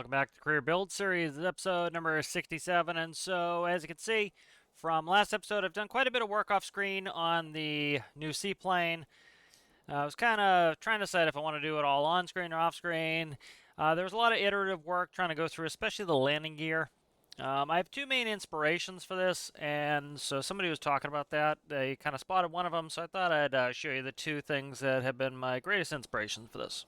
Welcome back to the Career Build Series. This is episode number 67. And so, as you can see from last episode, I've done quite a bit of work off screen on the new seaplane. I was kind of trying to decide if I want to do it all on screen or off screen. There was a lot of iterative work trying to go through, especially the landing gear. I have two main inspirations for this, and so somebody was talking about that. They kind of spotted one of them, so I thought I'd show you the two things that have been my greatest inspirations for this.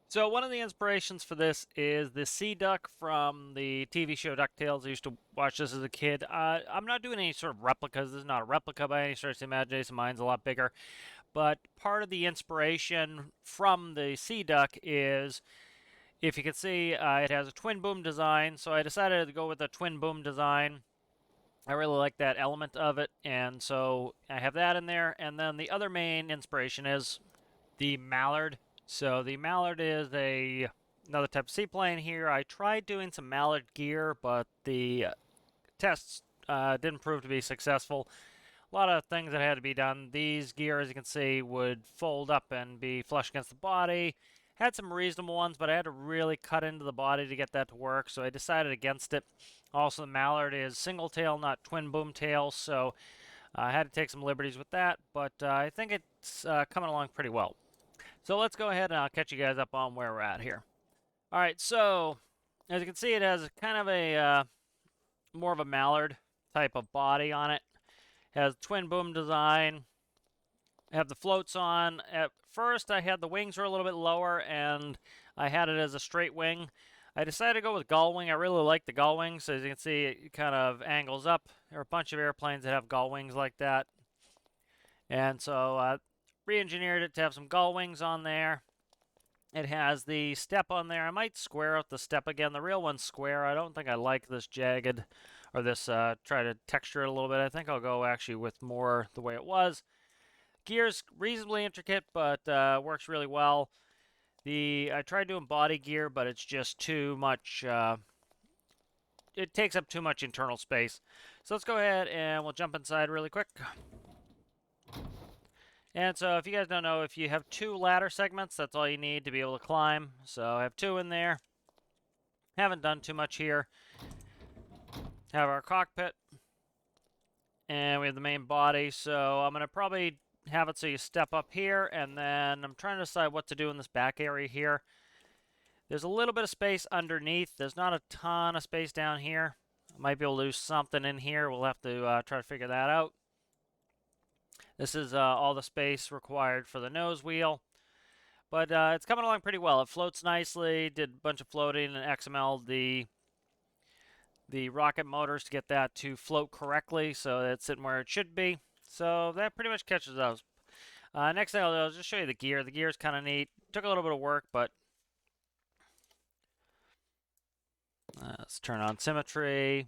So one of the inspirations for this is the sea duck from the TV show DuckTales. I used to watch this as a kid. I'm not doing any sort of replicas. This is not a replica by any stretch of the imagination. Mine's a lot bigger. But part of the inspiration from the sea duck is, if you can see, it has a twin boom design. So I decided to go with a twin boom design. I really like that element of it, and so I have that in there. And then the other main inspiration is the mallard. So the mallard is another type of seaplane here. I tried doing some mallard gear, but the tests didn't prove to be successful. A lot of things that had to be done. These gear, as you can see, would fold up and be flush against the body. Had some reasonable ones, but I had to really cut into the body to get that to work, so I decided against it. Also, the mallard is single tail, not twin boom tail, so I had to take some liberties with that, but I think it's coming along pretty well. So let's go ahead and I'll catch you guys up on where we're at here. All right, so as you can see, it has kind of a more of a mallard type of body on it. Has twin boom design. Have the floats on. At first, I had the wings were a little bit lower, and I had it as a straight wing. I decided to go with gull wing. I really like the gull wings. So as you can see, it kind of angles up. There are a bunch of airplanes that have gull wings like that. And so re-engineered it to have some gull wings on there. It has the step on there. I might square out the step again. The real one's square. I don't think I like this jagged, or this, try to texture it a little bit. I think I'll go actually with more the way it was. Gear's reasonably intricate, but works really well. I tried doing body gear, but it's just too much, it takes up too much internal space. So let's go ahead and we'll jump inside really quick. And so if you guys don't know, if you have two ladder segments, that's all you need to be able to climb. So I have two in there. Haven't done too much here. Have our cockpit. And we have the main body. So I'm going to probably have it so you step up here. And then I'm trying to decide what to do in this back area here. There's a little bit of space underneath. There's not a ton of space down here. I might be able to do something in here. We'll have to try to figure that out. This is all the space required for the nose wheel. But it's coming along pretty well. It floats nicely. Did a bunch of floating and XML the rocket motors to get that to float correctly so that it's sitting where it should be. So that pretty much catches those. Next thing I'll do is just show you the gear. The gear is kind of neat. Took a little bit of work, but let's turn on symmetry.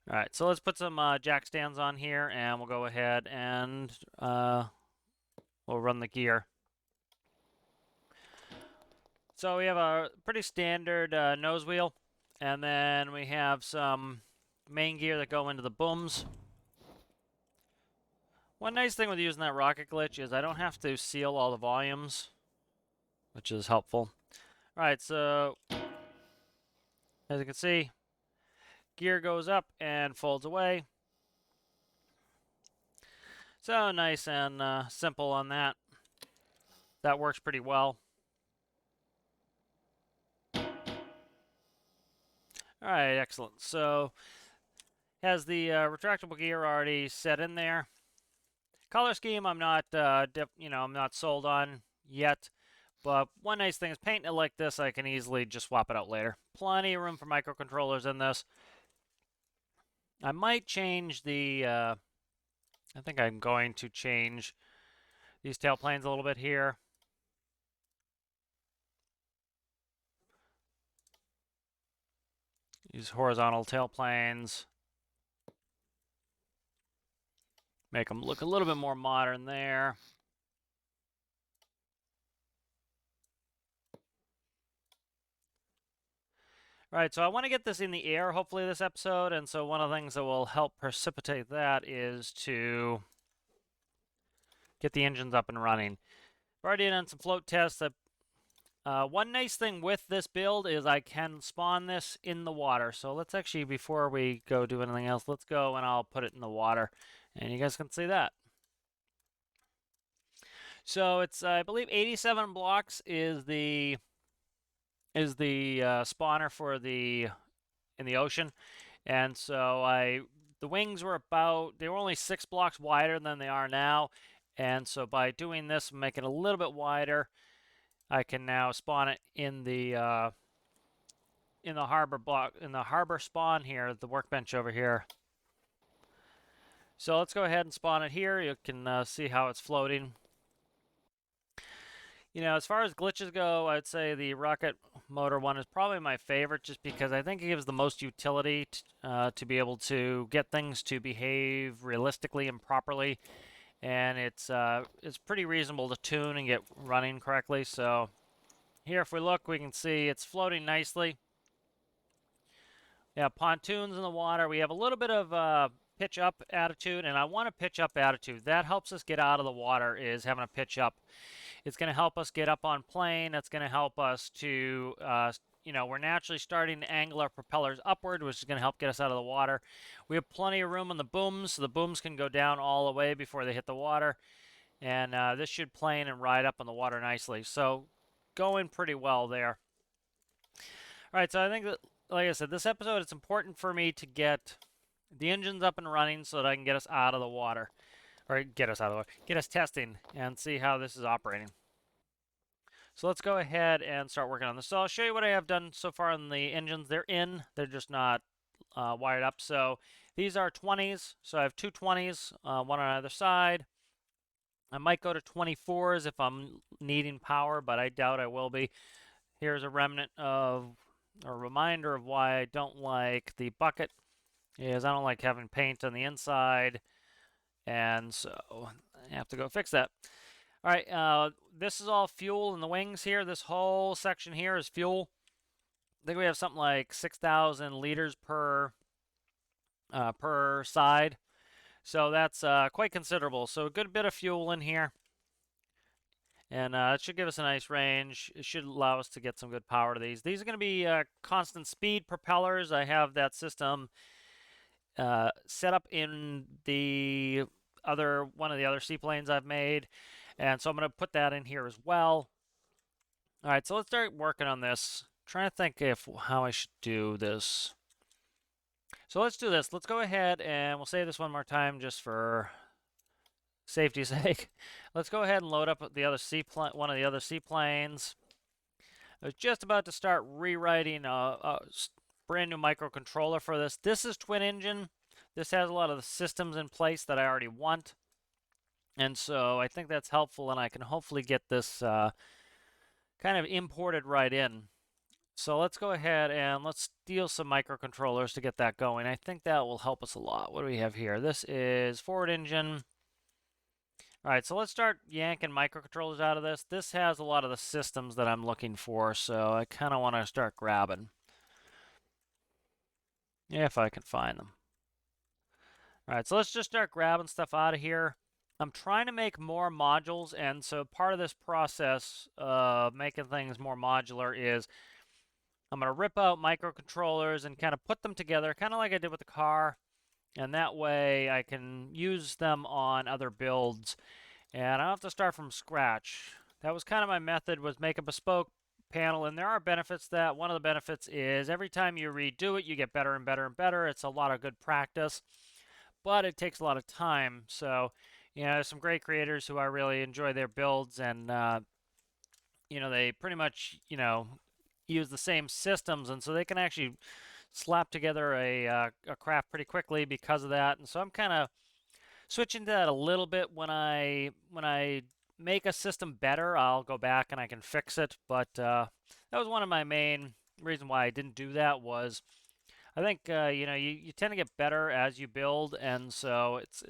All right, so let's put some jack stands on here, and we'll go ahead and we'll run the gear. So we have a pretty standard nose wheel, and then we have some main gear that go into the booms. One nice thing with using that rocket glitch is I don't have to seal all the volumes, which is helpful. All right, so as you can see, gear goes up and folds away. So nice and simple on that. That works pretty well. All right, excellent. So has the retractable gear already set in there. Color scheme, I'm not, I'm not sold on yet. But one nice thing is painting it like this, I can easily just swap it out later. Plenty of room for microcontrollers in this. I might change the, I think I'm going to change these tailplanes a little bit here. Use horizontal tailplanes. Make them look a little bit more modern there. All right, so I want to get this in the air, hopefully, this episode. And so one of the things that will help precipitate that is to get the engines up and running. I've already done some float tests. One nice thing with this build is I can spawn this in the water. So let's actually, before we go do anything else, let's go and I'll put it in the water. And you guys can see that. So it's, I believe 87 blocks is the spawner for the in the ocean. And so the wings were they were only 6 blocks wider than they are now. And so by doing this, make it a little bit wider, I can now spawn it in the harbor spawn here, the workbench over here. So let's go ahead and spawn it here. You can see how it's floating. You know, as far as glitches go, I'd say the rocket motor one is probably my favorite, just because I think it gives the most utility to be able to get things to behave realistically and properly, and it's pretty reasonable to tune and get running correctly. So here, if we look, we can see it's floating nicely. Yeah, pontoons in the water. We have a little bit of pitch up attitude, and I want a pitch up attitude. That helps us get out of the water, is having a pitch up. It's going to help us get up on plane. That's going to help us to, you know, we're naturally starting to angle our propellers upward, which is going to help get us out of the water. We have plenty of room on the booms, so the booms can go down all the way before they hit the water. And this should plane and ride up on the water nicely. So going pretty well there. All right, so I think that, like I said, this episode, it's important for me to get the engines up and running so that I can get us out of the water. Or get us out of the water. Get us testing and see how this is operating. So let's go ahead and start working on this. So I'll show you what I have done so far on the engines. They're in. They're just not wired up. So these are 20s. So I have two 20s, one on either side. I might go to 24s if I'm needing power, but I doubt I will be. Here's a remnant of a reminder of why I don't like the bucket, is I don't like having paint on the inside, and so I have to go fix that. All right, this is all fuel in the wings here. This whole section here is fuel. I think we have something like 6,000 liters per side, so that's quite considerable. So a good bit of fuel in here. And it should give us a nice range. It should allow us to get some good power to these. These are going to be constant speed propellers. I have that system set up in the one of the other seaplanes I've made. And so I'm going to put that in here as well. All right, so let's start working on this. I'm trying to think how I should do this. So let's do this. Let's go ahead and we'll save this one more time just for safety's sake. Let's go ahead and load up the other one of the other seaplanes. I was just about to start rewriting a brand new microcontroller for this. This is twin engine. This has a lot of the systems in place that I already want. And so I think that's helpful, and I can hopefully get this kind of imported right in. So let's go ahead and let's steal some microcontrollers to get that going. I think that will help us a lot. What do we have here? This is forward engine. All right, so let's start yanking microcontrollers out of this. This has a lot of the systems that I'm looking for, so I kind of want to start grabbing. If I can find them. All right, so let's just start grabbing stuff out of here. I'm trying to make more modules, and so part of this process of making things more modular is I'm going to rip out microcontrollers and kind of put them together, kind of like I did with the car. And that way I can use them on other builds. And I don't have to start from scratch. That was kind of my method, was make a bespoke panel. And there are benefits to that. One of the benefits is every time you redo it, you get better and better and better. It's a lot of good practice. But it takes a lot of time. So, you know, there's some great creators who I really enjoy their builds. And, you know, they pretty much, you know, use the same systems. And so they can actually slap together a craft pretty quickly because of that. And so I'm kind of switching to that a little bit. When I make a system better, I'll go back and I can fix it. But that was one of my main reasons why I didn't do that. Was I think you know, you tend to get better as you build, and so it's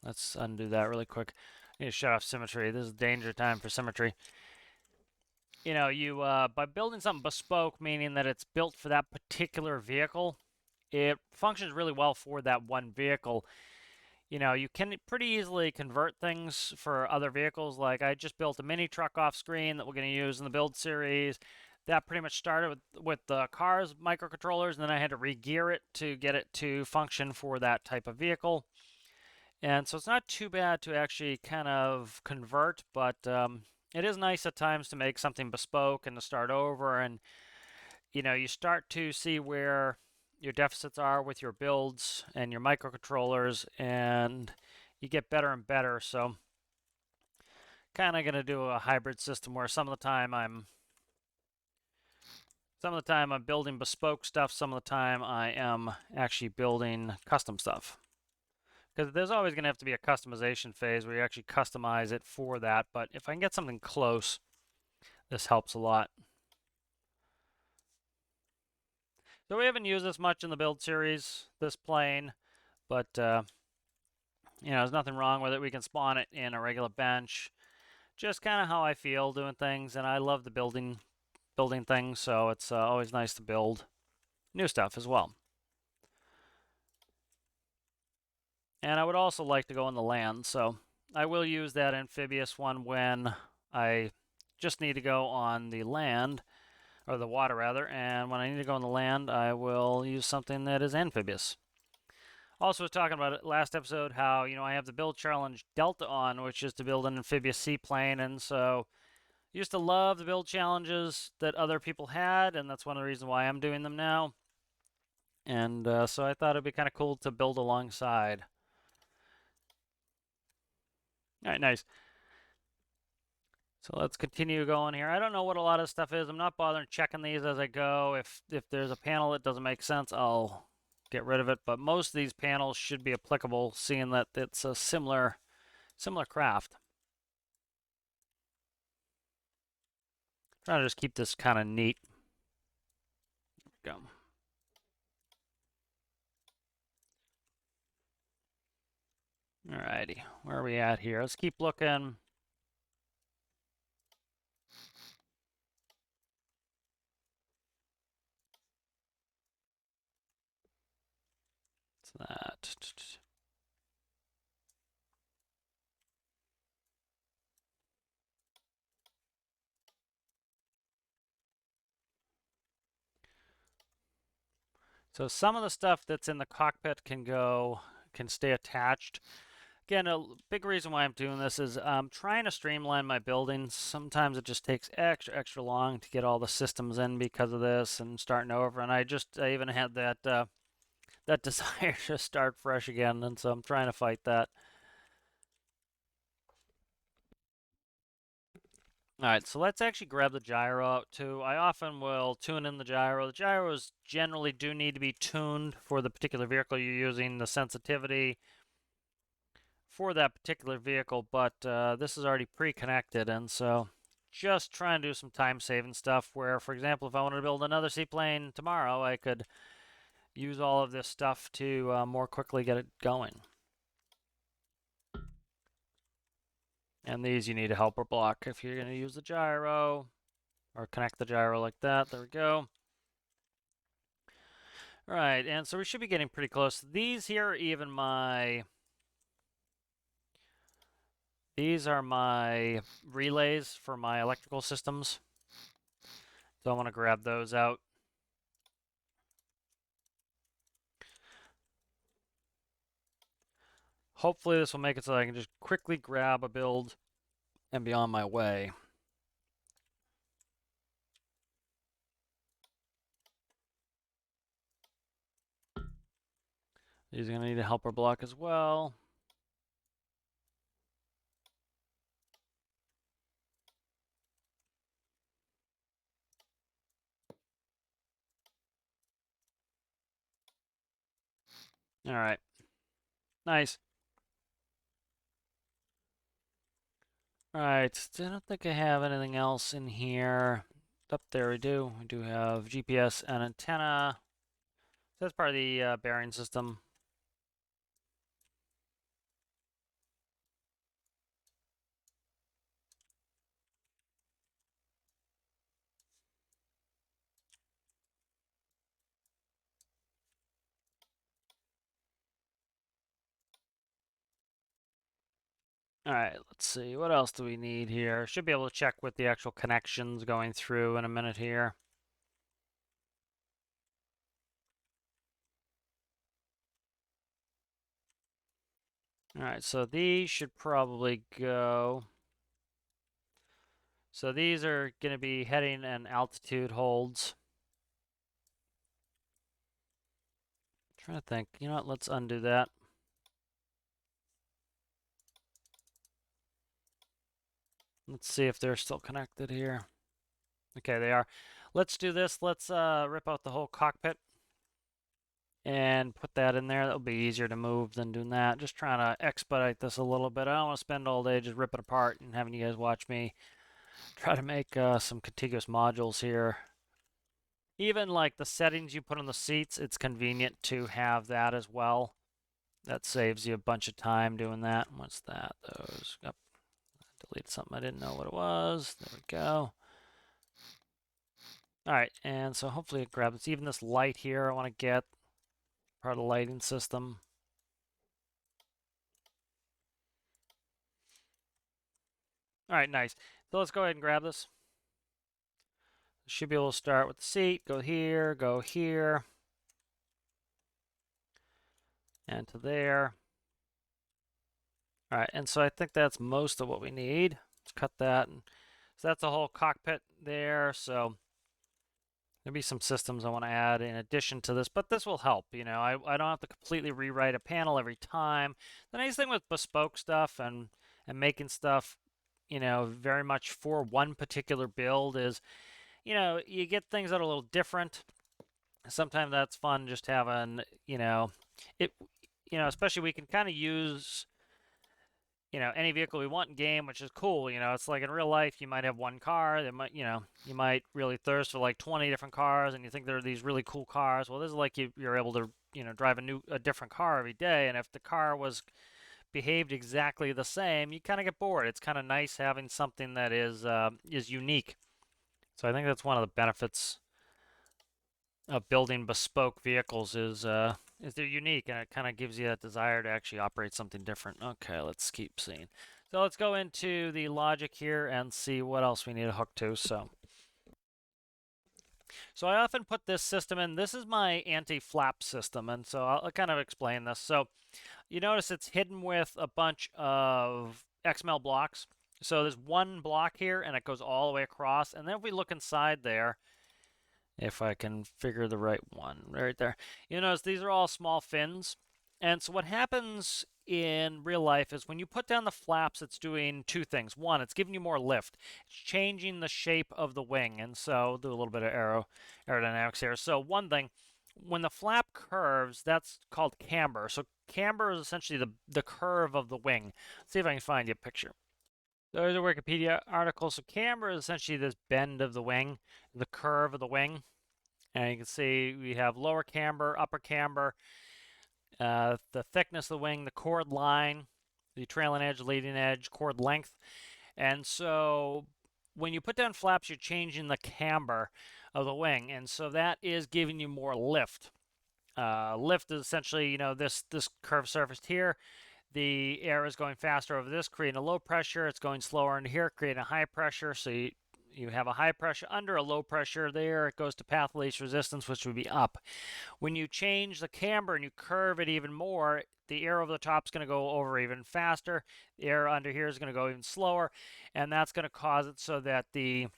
let's undo that really quick. I need to shut off symmetry. This is danger time for symmetry. You know, you by building something bespoke, meaning that it's built for that particular vehicle, it functions really well for that one vehicle. you can pretty easily convert things for other vehicles. Like I just built a mini truck off screen that we're going to use in the build series. That pretty much started with the car's microcontrollers, and then I had to re-gear it to get it to function for that type of vehicle. And so it's not too bad to actually kind of convert, but it is nice at times to make something bespoke and to start over. And you start to see where your deficits are with your builds and your microcontrollers, and you get better and better. So kind of going to do a hybrid system where some of the time I'm building bespoke stuff, some of the time I am actually building custom stuff. Because there's always going to have to be a customization phase where you actually customize it for that, but if I can get something close, this helps a lot. So we haven't used this much in the build series, this plane, but there's nothing wrong with it. We can spawn it in a regular bench. Just kind of how I feel doing things, and I love the building things, so it's always nice to build new stuff as well. And I would also like to go on the land, so I will use that amphibious one when I just need to go on the land, or the water rather, and when I need to go on the land, I will use something that is amphibious. Also was talking about it last episode how, I have the build challenge Delta on, which is to build an amphibious seaplane, and so used to love the build challenges that other people had, and that's one of the reasons why I'm doing them now. And so I thought it'd be kind of cool to build alongside. All right, nice. So let's continue going here. I don't know what a lot of stuff is. I'm not bothering checking these as I go. If there's a panel that doesn't make sense, I'll get rid of it. But most of these panels should be applicable, seeing that it's a similar craft. Trying to just keep this kind of neat. Go. Alrighty, where are we at here? Let's keep looking. What's that? So some of the stuff that's in the cockpit can stay attached. Again, a big reason why I'm doing this is I'm trying to streamline my buildings. Sometimes it just takes extra long to get all the systems in because of this and starting over. And I even had that desire to start fresh again, and so I'm trying to fight that. All right, so let's actually grab the gyro out too. I often will tune in the gyro. The gyros generally do need to be tuned for the particular vehicle you're using, the sensitivity for that particular vehicle, but this is already pre-connected, and so just trying to do some time-saving stuff where, for example, if I wanted to build another seaplane tomorrow, I could use all of this stuff to more quickly get it going. And these you need a helper block if you're going to use the gyro or connect the gyro like that. There we go. All right, and so we should be getting pretty close. These here are even my... These are my relays for my electrical systems. So I want to grab those out. Hopefully this will make it so I can just quickly grab a build and be on my way. These are going to need a helper block as well. All right. Nice. All right. I don't think I have anything else in here. Up there we do. We do have GPS and antenna. So that's part of the bearing system. All right, let's see. What else do we need here? Should be able to check with the actual connections going through in a minute here. All right, so these should probably go. So these are going to be heading and altitude holds. I'm trying to think. You know what? Let's undo that. Let's see if they're still connected here. Okay, they are. Let's do this. Let's rip out the whole cockpit and put that in there. That'll be easier to move than doing that. Just trying to expedite this a little bit. I don't want to spend all day just ripping apart and having you guys watch me try to make some contiguous modules here. Even like the settings you put on the seats, it's convenient to have that as well. That saves you a bunch of time doing that. What's that? Those. Yep. Delete something I didn't know what it was. There we go. All right, and so hopefully it grabs even this light here. I want to get part of the lighting system. All right, nice. So let's go ahead and grab this. Should be able to start with the seat. Go here, and to there. All right, and so I think that's most of what we need. Let's cut that. And so that's the whole cockpit there. So there'll be some systems I want to add in addition to this, but this will help. You know, I don't have to completely rewrite a panel every time. The nice thing with bespoke stuff and making stuff, you know, very much for one particular build is, you know, you get things that are a little different. Sometimes that's fun just having, you know, it, you know, especially we can kind of use, you know, any vehicle we want in game, which is cool. You know, it's like in real life, you might have one car that might, you know, you might really thirst for like 20 different cars, and you think they're these really cool cars. Well, this is like you're able to, you know, drive a different car every day, and if the car was behaved exactly the same, you kind of get bored. It's kind of nice having something that is unique. So I think that's one of the benefits of building bespoke vehicles is they're unique, and it kind of gives you that desire to actually operate something different. Okay, let's keep seeing. So let's go into the logic here and see what else we need to hook to. So I often put this system in. This is my anti-flap system, and so I'll kind of explain this. So you notice it's hidden with a bunch of XML blocks. So there's one block here, and it goes all the way across. And then if we look inside there, if I can figure the right one right there. You notice these are all small fins. And so what happens in real life is when you put down the flaps, it's doing two things. One, it's giving you more lift. It's changing the shape of the wing. And so I'll do a little bit of aerodynamics here. So one thing, when the flap curves, that's called camber. So camber is essentially the curve of the wing. Let's see if I can find you a picture. There's a Wikipedia article. So camber is essentially this bend of the wing, the curve of the wing. And you can see we have lower camber, upper camber, the thickness of the wing, the chord line, the trailing edge, leading edge, chord length. And so when you put down flaps, you're changing the camber of the wing. And so that is giving you more lift. Lift is essentially, you know, this curved surface here. The air is going faster over this, creating a low pressure. It's going slower into here, creating a high pressure. So you have a high pressure under a low pressure there. It goes to path least resistance, which would be up. When you change the camber and you curve it even more, the air over the top is going to go over even faster. The air under here is going to go even slower, and that's going to cause it so that you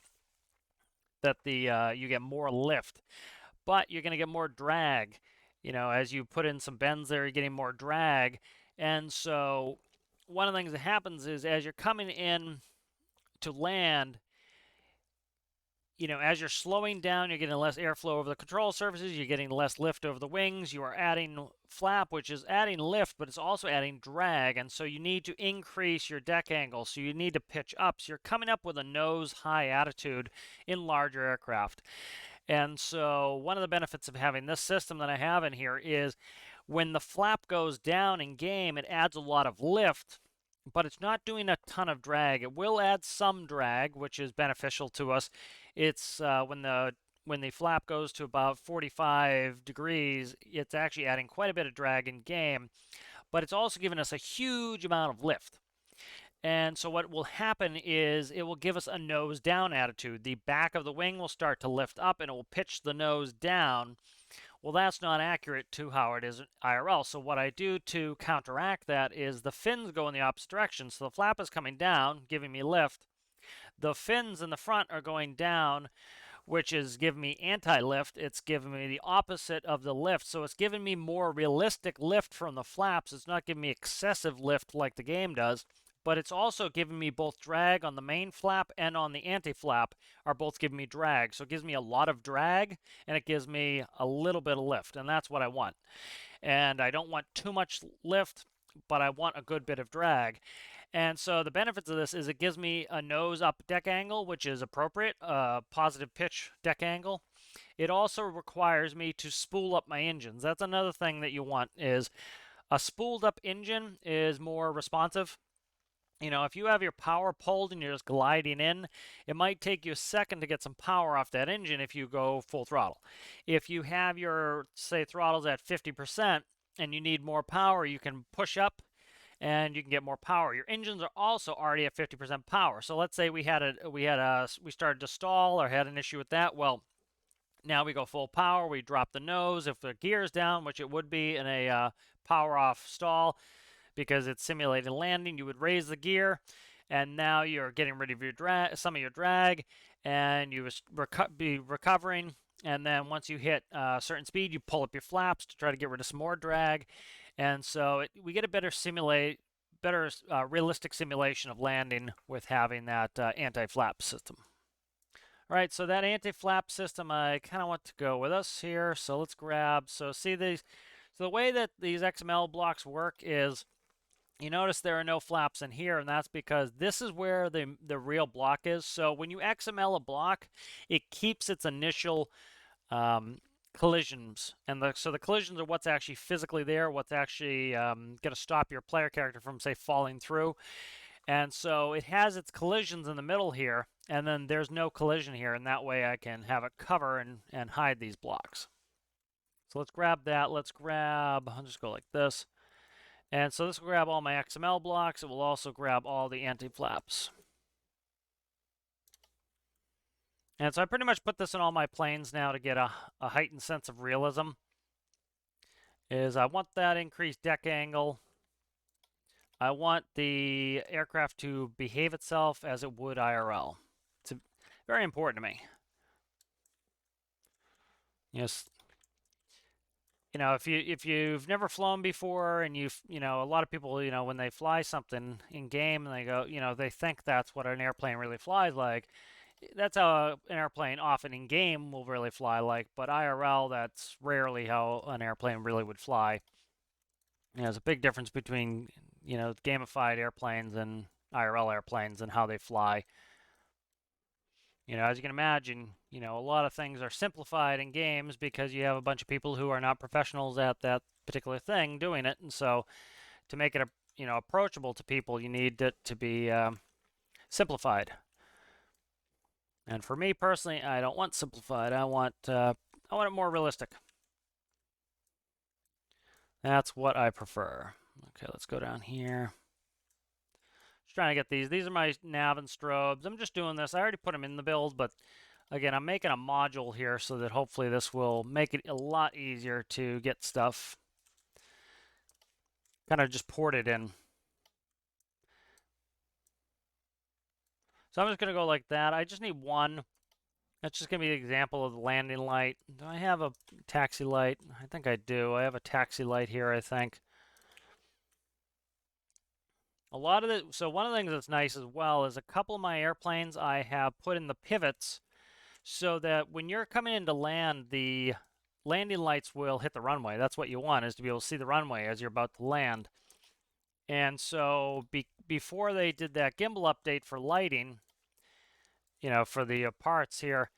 get more lift, but you're going to get more drag. You know, as you put in some bends there, you're getting more drag, and so one of the things that happens is as you're coming in to land, you know, as you're slowing down, you're getting less airflow over the control surfaces, you're getting less lift over the wings, you are adding flap, which is adding lift, but it's also adding drag, and so you need to increase your deck angle, so you need to pitch up. So you're coming up with a nose high attitude in larger aircraft. And so one of the benefits of having this system that I have in here is when the flap goes down in game, it adds a lot of lift, but it's not doing a ton of drag. It will add some drag, which is beneficial to us. It's when the flap goes to about 45 degrees, it's actually adding quite a bit of drag in game, but it's also giving us a huge amount of lift. And so what will happen is it will give us a nose down attitude. The back of the wing will start to lift up and it will pitch the nose down. Well, that's not accurate to how it is IRL. So what I do to counteract that is the fins go in the opposite direction. So the flap is coming down, giving me lift. The fins in the front are going down, which is giving me anti-lift. It's giving me the opposite of the lift. So it's giving me more realistic lift from the flaps. It's not giving me excessive lift like the game does, but it's also giving me both drag on the main flap and on the anti-flap are both giving me drag. So it gives me a lot of drag and it gives me a little bit of lift, and that's what I want. And I don't want too much lift, but I want a good bit of drag. And so the benefits of this is it gives me a nose up deck angle, which is appropriate, positive pitch deck angle. It also requires me to spool up my engines. That's another thing that you want is a spooled up engine is more responsive. You know, if you have your power pulled and you're just gliding in, it might take you a second to get some power off that engine if you go full throttle. If you have your, say, throttles at 50% and you need more power, you can push up and you can get more power. Your engines are also already at 50% power. So let's say we started to stall or had an issue with that. Well, now we go full power. We drop the nose. If the gear is down, which it would be in a power off stall, because it's simulated landing, you would raise the gear, and now you're getting rid of your drag, some of your drag, and you be recovering. And then once you hit a certain speed, you pull up your flaps to try to get rid of some more drag. And so we get a better realistic simulation of landing with having that anti-flap system. All right, so that anti-flap system, I kind of want to go with us here. So let's grab, so see these, so the way that these XML blocks work is, you notice there are no flaps in here, and that's because this is where the real block is. So when you XML a block, it keeps its initial collisions, and so the collisions are what's actually physically there, what's actually going to stop your player character from, say, falling through. And so it has its collisions in the middle here, and then there's no collision here, and that way I can have it cover and hide these blocks. So let's grab that. I'll just go like this. And so this will grab all my XML blocks. It will also grab all the anti-flaps. And so I pretty much put this in all my planes now to get a heightened sense of realism. I want that increased deck angle. I want the aircraft to behave itself as it would IRL. It's very important to me. Yes. You know, if you've never flown before, and a lot of people, when they fly something in game and they go, they think that's what an airplane really flies like. That's how an airplane often in game will really fly like, but IRL, that's rarely how an airplane really would fly. There's a big difference between, gamified airplanes and IRL airplanes and how they fly. As you can imagine, a lot of things are simplified in games because you have a bunch of people who are not professionals at that particular thing doing it. And so to make it, approachable to people, you need it to be simplified. And for me personally, I don't want simplified. I want it more realistic. That's what I prefer. Okay, let's go down here. Just trying to get these. These are my nav and strobes. I'm just doing this. I already put them in the build, but again, I'm making a module here so that hopefully this will make it a lot easier to get stuff kind of just ported in. So I'm just going to go like that. I just need one. That's just going to be an example of the landing light. Do I have a taxi light? I think I do. I have a taxi light here, I think. One of the things that's nice as well is a couple of my airplanes I have put in the pivots so that when you're coming in to land, the landing lights will hit the runway. That's what you want, is to be able to see the runway as you're about to land. And so before they did that gimbal update for lighting, for the parts here,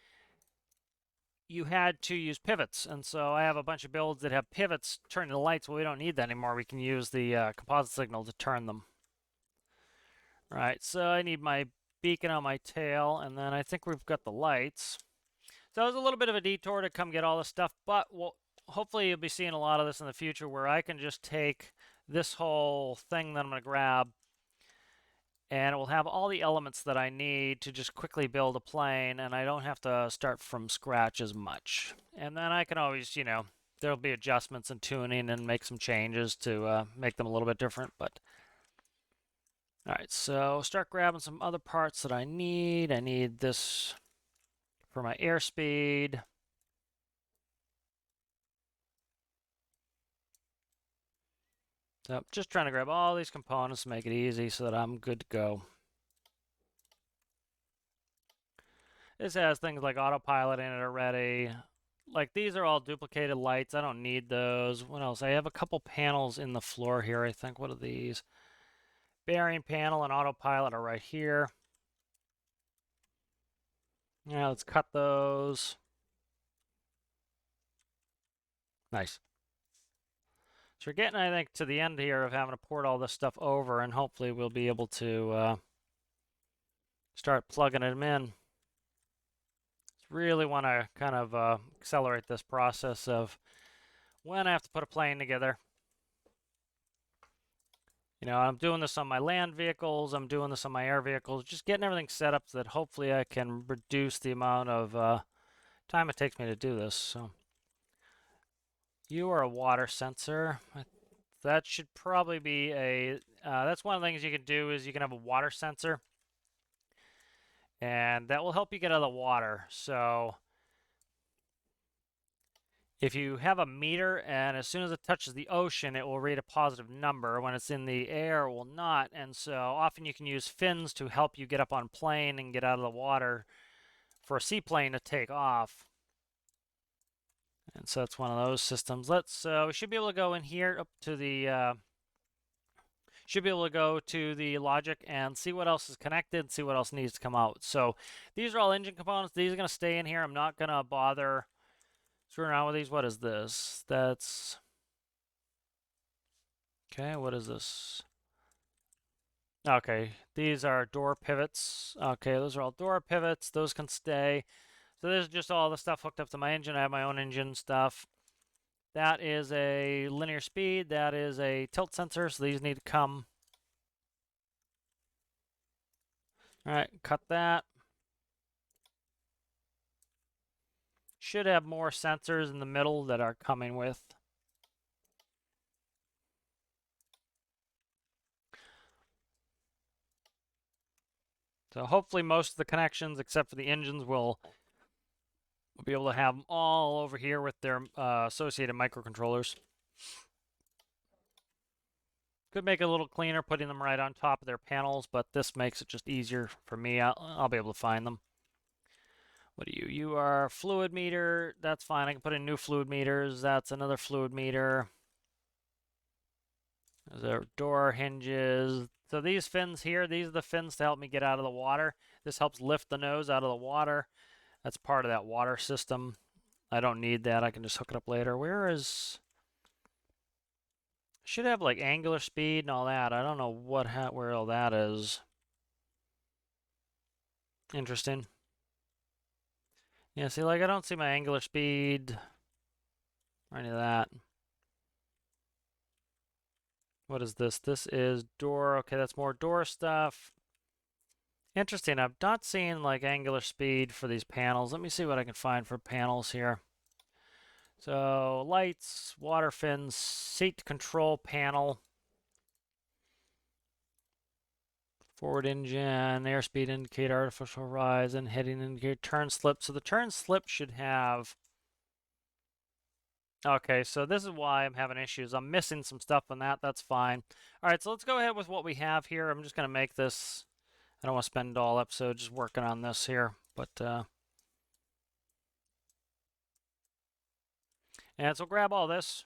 you had to use pivots. And so I have a bunch of builds that have pivots turning the lights. Well, we don't need that anymore. We can use the composite signal to turn them. All right, so I need my beacon on my tail, and then I think we've got the lights. So it was a little bit of a detour to come get all this stuff, but hopefully you'll be seeing a lot of this in the future where I can just take this whole thing that I'm going to grab and it will have all the elements that I need to just quickly build a plane, and I don't have to start from scratch as much. And then I can always, you know, there'll be adjustments and tuning and make some changes to make them a little bit different. But all right, so start grabbing some other parts that I need. I need this for my airspeed. So just trying to grab all these components to make it easy so that I'm good to go. This has things like autopilot in it already. Like these are all duplicated lights. I don't need those. What else? I have a couple panels in the floor here, I think. What are these? Bearing panel and autopilot are right here. Yeah, let's cut those. Nice. So we're getting, I think, to the end here of having to port all this stuff over, and hopefully we'll be able to start plugging them in. Really want to kind of accelerate this process of when I have to put a plane together. You know, I'm doing this on my land vehicles, I'm doing this on my air vehicles, just getting everything set up so that hopefully I can reduce the amount of time it takes me to do this. So, you are a water sensor. That should probably be a, that's one of the things you can do is you can have a water sensor, and that will help you get out of the water. So, if you have a meter and as soon as it touches the ocean, it will read a positive number. When it's in the air, it will not. And so often you can use fins to help you get up on plane and get out of the water for a seaplane to take off. And so that's one of those systems. We should be able to go in here up to the, should be able to go to the logic and see what else is connected, see what else needs to come out. So these are all engine components. These are going to stay in here. I'm not going to bother screwing around with these. What is this? That's okay. What is this? Okay, these are door pivots. Okay, those are all door pivots. Those can stay. So this is just all the stuff hooked up to my engine. I have my own engine stuff. That is a linear speed. That is a tilt sensor. So these need to come. All right, cut that. Should have more sensors in the middle that are coming with. So hopefully most of the connections, except for the engines, will be able to have them all over here with their associated microcontrollers. Could make it a little cleaner putting them right on top of their panels, but this makes it just easier for me. I'll be able to find them. What are you? You are fluid meter. That's fine. I can put in new fluid meters. That's another fluid meter. There's door hinges. So these fins here, these are the fins to help me get out of the water. This helps lift the nose out of the water. That's part of that water system. I don't need that. I can just hook it up later. Where is... Should have like angular speed and all that. I don't know where all that is. Interesting. Yeah, see, like I don't see my angular speed or any of that. What is this? This is door. Okay, that's more door stuff. Interesting. I'm not seeing like angular speed for these panels. Let me see what I can find for panels here. So lights, water fins, seat control panel, forward engine, airspeed indicator, artificial rise, and heading indicator, turn slip. So the turn slip should have... Okay, so this is why I'm having issues. I'm missing some stuff on that. That's fine. All right, so let's go ahead with what we have here. I'm just going to make this... I don't want to spend all episode just working on this here, but... And so grab all this.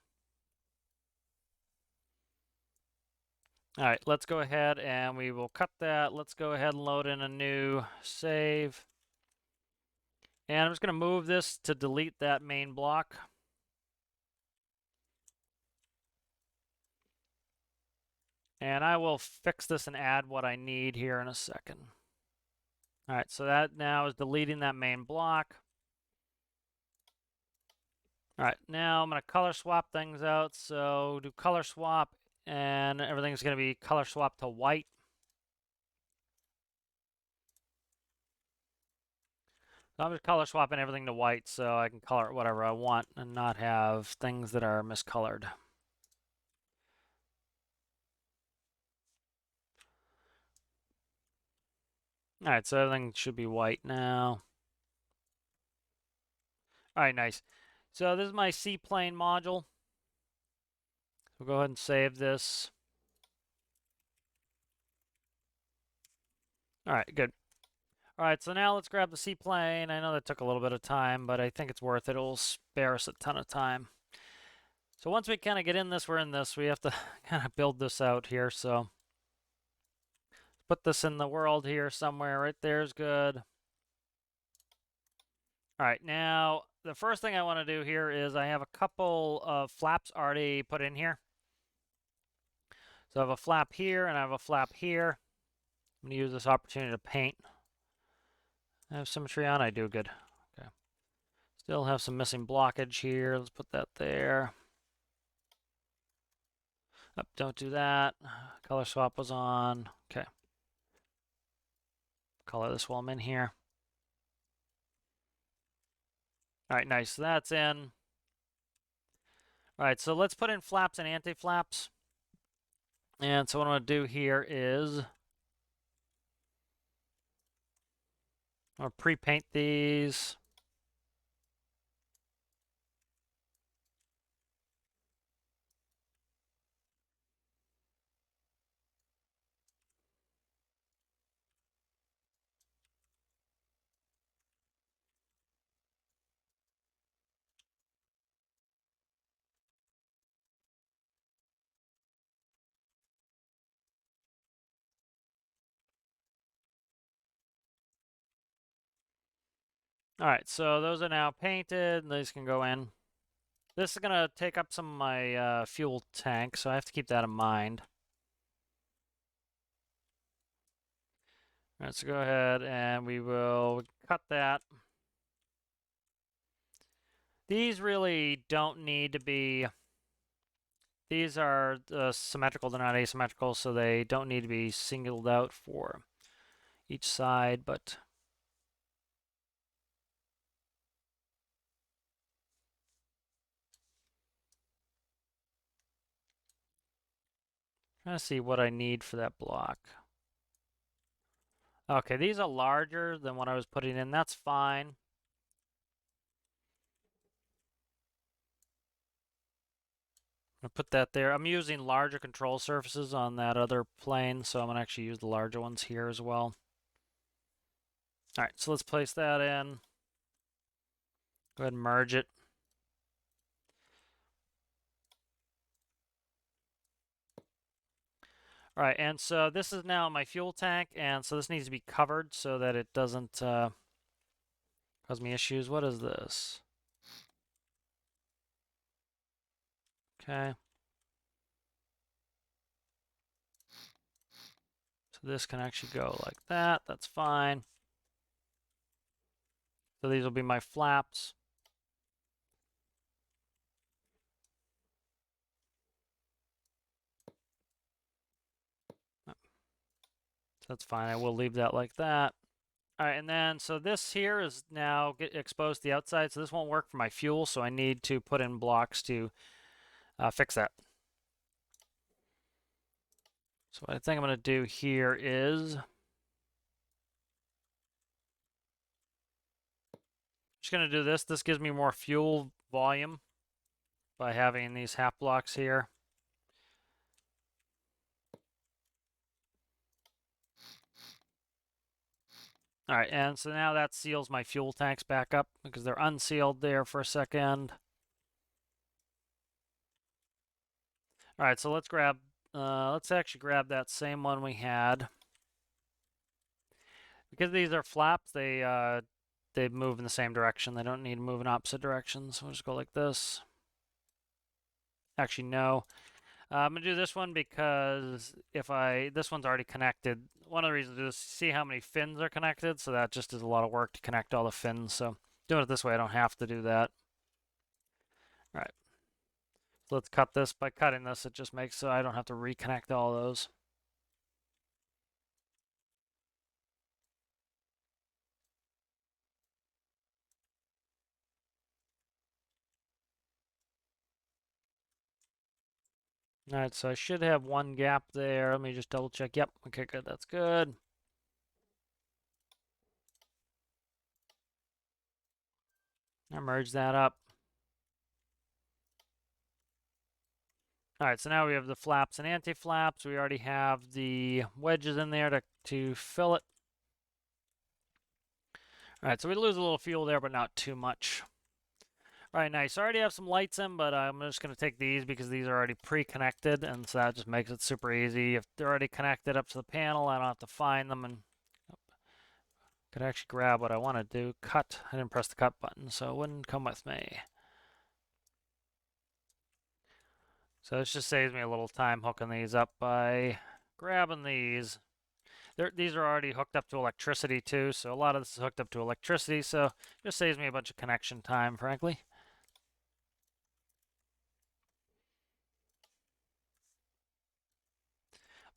All right, let's go ahead and we will cut that. Let's go ahead and load in a new save. And I'm just going to move this to delete that main block. And I will fix this and add what I need here in a second. All right, so that now is deleting that main block. All right, now I'm going to color swap things out. So do color swap, and everything's going to be color swap to white. So I'm just color swapping everything to white so I can color it whatever I want and not have things that are miscolored. All right, so everything should be white now. All right, nice. So this is my seaplane module. We'll go ahead and save this. All right, good. All right, so now let's grab the seaplane. I know that took a little bit of time, but I think it's worth it. It'll spare us a ton of time. So once we kind of get in this, we're in this. We have to kind of build this out here. So put this in the world here somewhere. Right there is good. All right, now the first thing I want to do here is I have a couple of flaps already put in here. So I have a flap here and I have a flap here. I'm going to use this opportunity to paint. I have symmetry on. I do good. Okay. Still have some missing blockage here. Let's put that there. Oh, don't do that. Color swap was on. Okay. Color this while I'm in here. All right, nice. So that's in. All right, so let's put in flaps and anti-flaps. And so what I'm going to do here is I'm going to pre-paint these. All right, so those are now painted. These can go in. This is going to take up some of my fuel tank, so I have to keep that in mind. All right, so go ahead and we will cut that. These really don't need to be, these are symmetrical, they're not asymmetrical, so they don't need to be singled out for each side, but trying to see what I need for that block. Okay, these are larger than what I was putting in. That's fine. I'm gonna put that there. I'm using larger control surfaces on that other plane, so I'm gonna actually use the larger ones here as well. All right, so let's place that in. Go ahead and merge it. All right, and so this is now my fuel tank, and so this needs to be covered so that it doesn't cause me issues. What is this? Okay. So this can actually go like that. That's fine. So these will be my flaps. So that's fine. I will leave that like that. All right, and then so this here is now exposed to the outside, so this won't work for my fuel, so I need to put in blocks to fix that. So what I think I'm going to do here is just going to do this. This gives me more fuel volume by having these half blocks here. All right, and so now that seals my fuel tanks back up because they're unsealed there for a second. All right, so let's actually grab that same one we had. Because these are flaps, they move in the same direction. They don't need to move in opposite directions. We'll just go like this. Actually, no. I'm gonna do this one because this one's already connected. One of the reasons is see how many fins are connected, so that just is a lot of work to connect all the fins. So doing it this way, I don't have to do that. All right. So let's cut this. By cutting this, it just makes so I don't have to reconnect all those. All right, so I should have one gap there. Let me just double check. Yep, okay, good, that's good. I merge that up. All right, so now we have the flaps and anti-flaps. We already have the wedges in there to fill it. All right, so we lose a little fuel there, but not too much. All right, nice. I already have some lights in, but I'm just going to take these because these are already pre-connected, and so that just makes it super easy. If they're already connected up to the panel, I don't have to find them, and could actually grab what I want to do. Cut. I didn't press the cut button, so it wouldn't come with me. So this just saves me a little time hooking these up by grabbing these. These are already hooked up to electricity too, so a lot of this is hooked up to electricity, so it just saves me a bunch of connection time, frankly.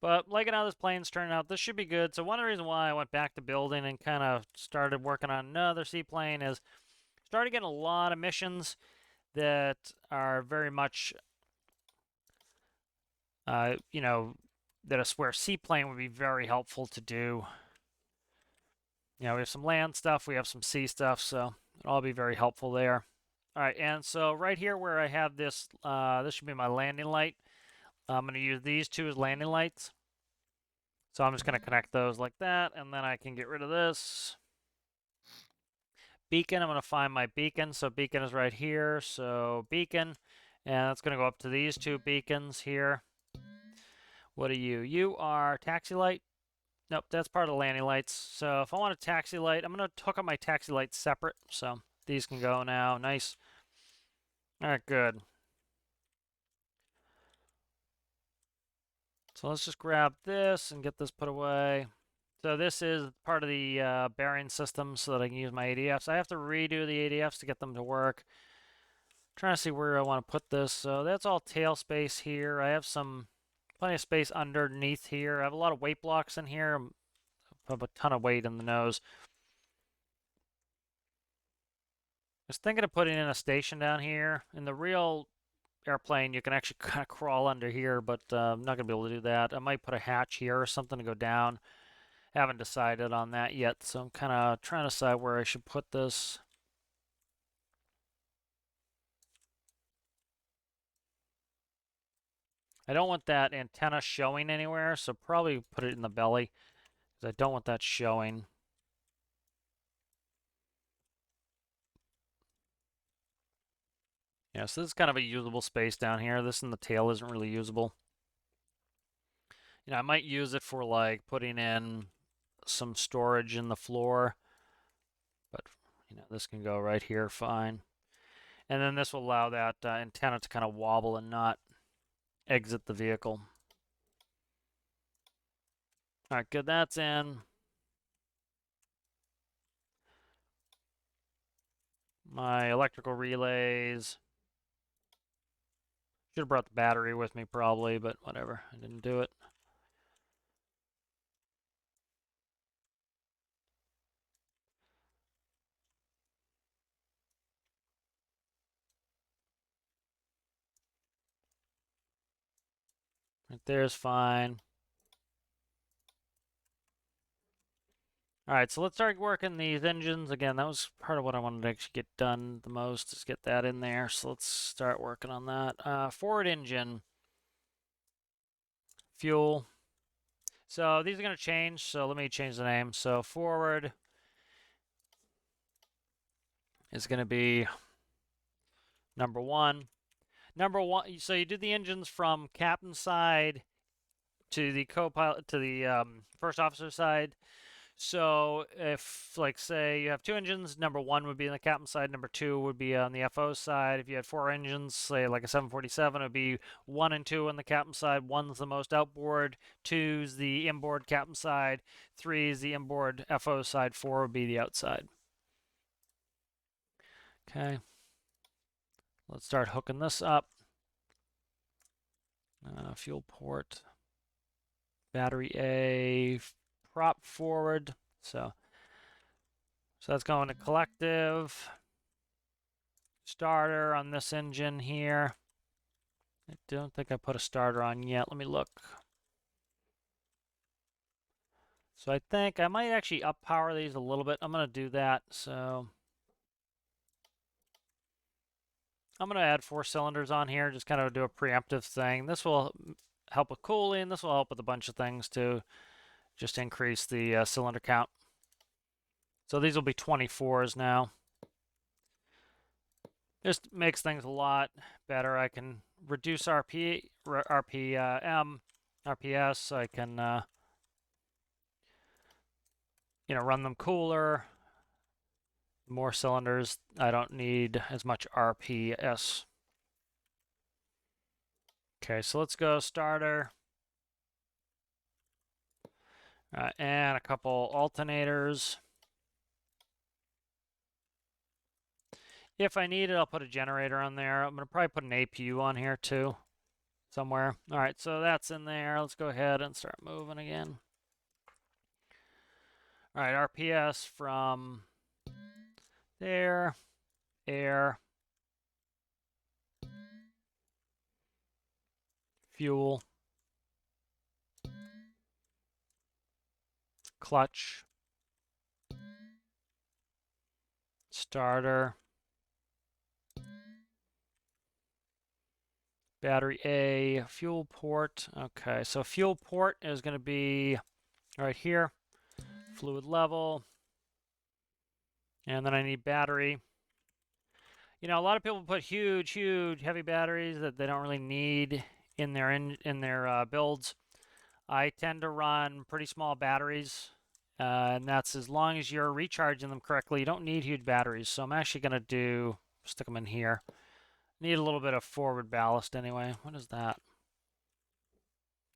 But liking how this plane's turning out, this should be good. So one of the reasons why I went back to building and kind of started working on another seaplane is started getting a lot of missions that are very much, you know, that I swear seaplane would be very helpful to do. You know, we have some land stuff, we have some sea stuff, so it'll all be very helpful there. All right, and so right here where I have this, this should be my landing light. I'm going to use these two as landing lights. So I'm just going to connect those like that, and then I can get rid of this. Beacon, I'm going to find my beacon. So beacon is right here. So beacon, and that's going to go up to these two beacons here. What are you? You are taxi light. Nope, that's part of the landing lights. So if I want a taxi light, I'm going to hook up my taxi lights separate. So these can go now. Nice. All right, good. So let's just grab this and get this put away. So this is part of the bearing system so that I can use my ADFs. I have to redo the ADFs to get them to work. Trying to see where I want to put this. So that's all tail space here. I have plenty of space underneath here. I have a lot of weight blocks in here. I have a ton of weight in the nose. I was thinking of putting in a station down here. In the real airplane, you can actually kind of crawl under here, but I'm not going to be able to do that. I might put a hatch here or something to go down. Haven't decided on that yet, so I'm kind of trying to decide where I should put this. I don't want that antenna showing anywhere, so probably put it in the belly, because I don't want that showing. Yeah, so this is kind of a usable space down here. This in the tail isn't really usable. You know, I might use it for like putting in some storage in the floor, but you know, this can go right here fine. And then this will allow that antenna to kind of wobble and not exit the vehicle. All right, good, that's in. My electrical relays. Should have brought the battery with me probably, but whatever, I didn't do it. Right there's fine. All right, so let's start working these engines. Again, that was part of what I wanted to actually get done the most, is get that in there. So let's start working on that. Forward engine. Fuel. So these are going to change, so let me change the name. So forward is going to be number one. Number one, so you do the engines from captain side to the co-pilot, to the first officer side. So if, like, say you have two engines, number one would be on the captain side, number two would be on the FO side. If you had four engines, say like a 747, it would be one and two on the captain side. One's the most outboard, two's the inboard captain side, three is the inboard FO side, four would be the outside. Okay. Let's start hooking this up. Fuel port, battery A, prop forward. So that's going to collective. Starter on this engine here. I don't think I put a starter on yet. Let me look. So I think I might actually up power these a little bit. I'm going to do that. So I'm going to add 4 cylinders on here, just kind of do a preemptive thing. This will help with cooling. This will help with a bunch of things to just increase the cylinder count. So these will be 24s now. Just makes things a lot better. I can reduce RPM, RPS. I can, run them cooler. More cylinders. I don't need as much RPS. Okay, so let's go starter. And a couple alternators. If I need it, I'll put a generator on there. I'm going to probably put an APU on here too, somewhere. All right, so that's in there. Let's go ahead and start moving again. All right, RPS from there, air, fuel, clutch, starter, battery A, fuel port. Okay, so fuel port is going to be right here, fluid level, and then I need battery. A lot of people put huge, heavy batteries that they don't really need in their builds. I tend to run pretty small batteries, and that's as long as you're recharging them correctly. You don't need huge batteries, so I'm actually going to stick them in here. Need a little bit of forward ballast anyway. What is that?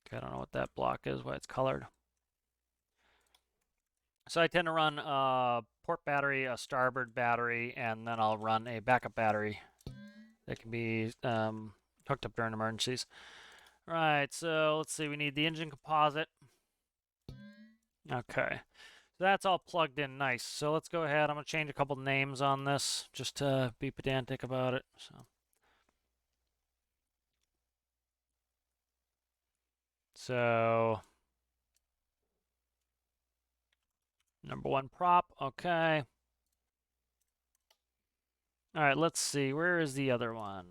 Okay, I don't know what that block is, why it's colored. So I tend to run a port battery, a starboard battery, and then I'll run a backup battery that can be hooked up during emergencies. All right, so let's see. We need the engine composite. Okay, so that's all plugged in nice. So let's go ahead. I'm going to change a couple names on this just to be pedantic about it. So number 1 prop. Okay. All right, let's see. Where is the other one?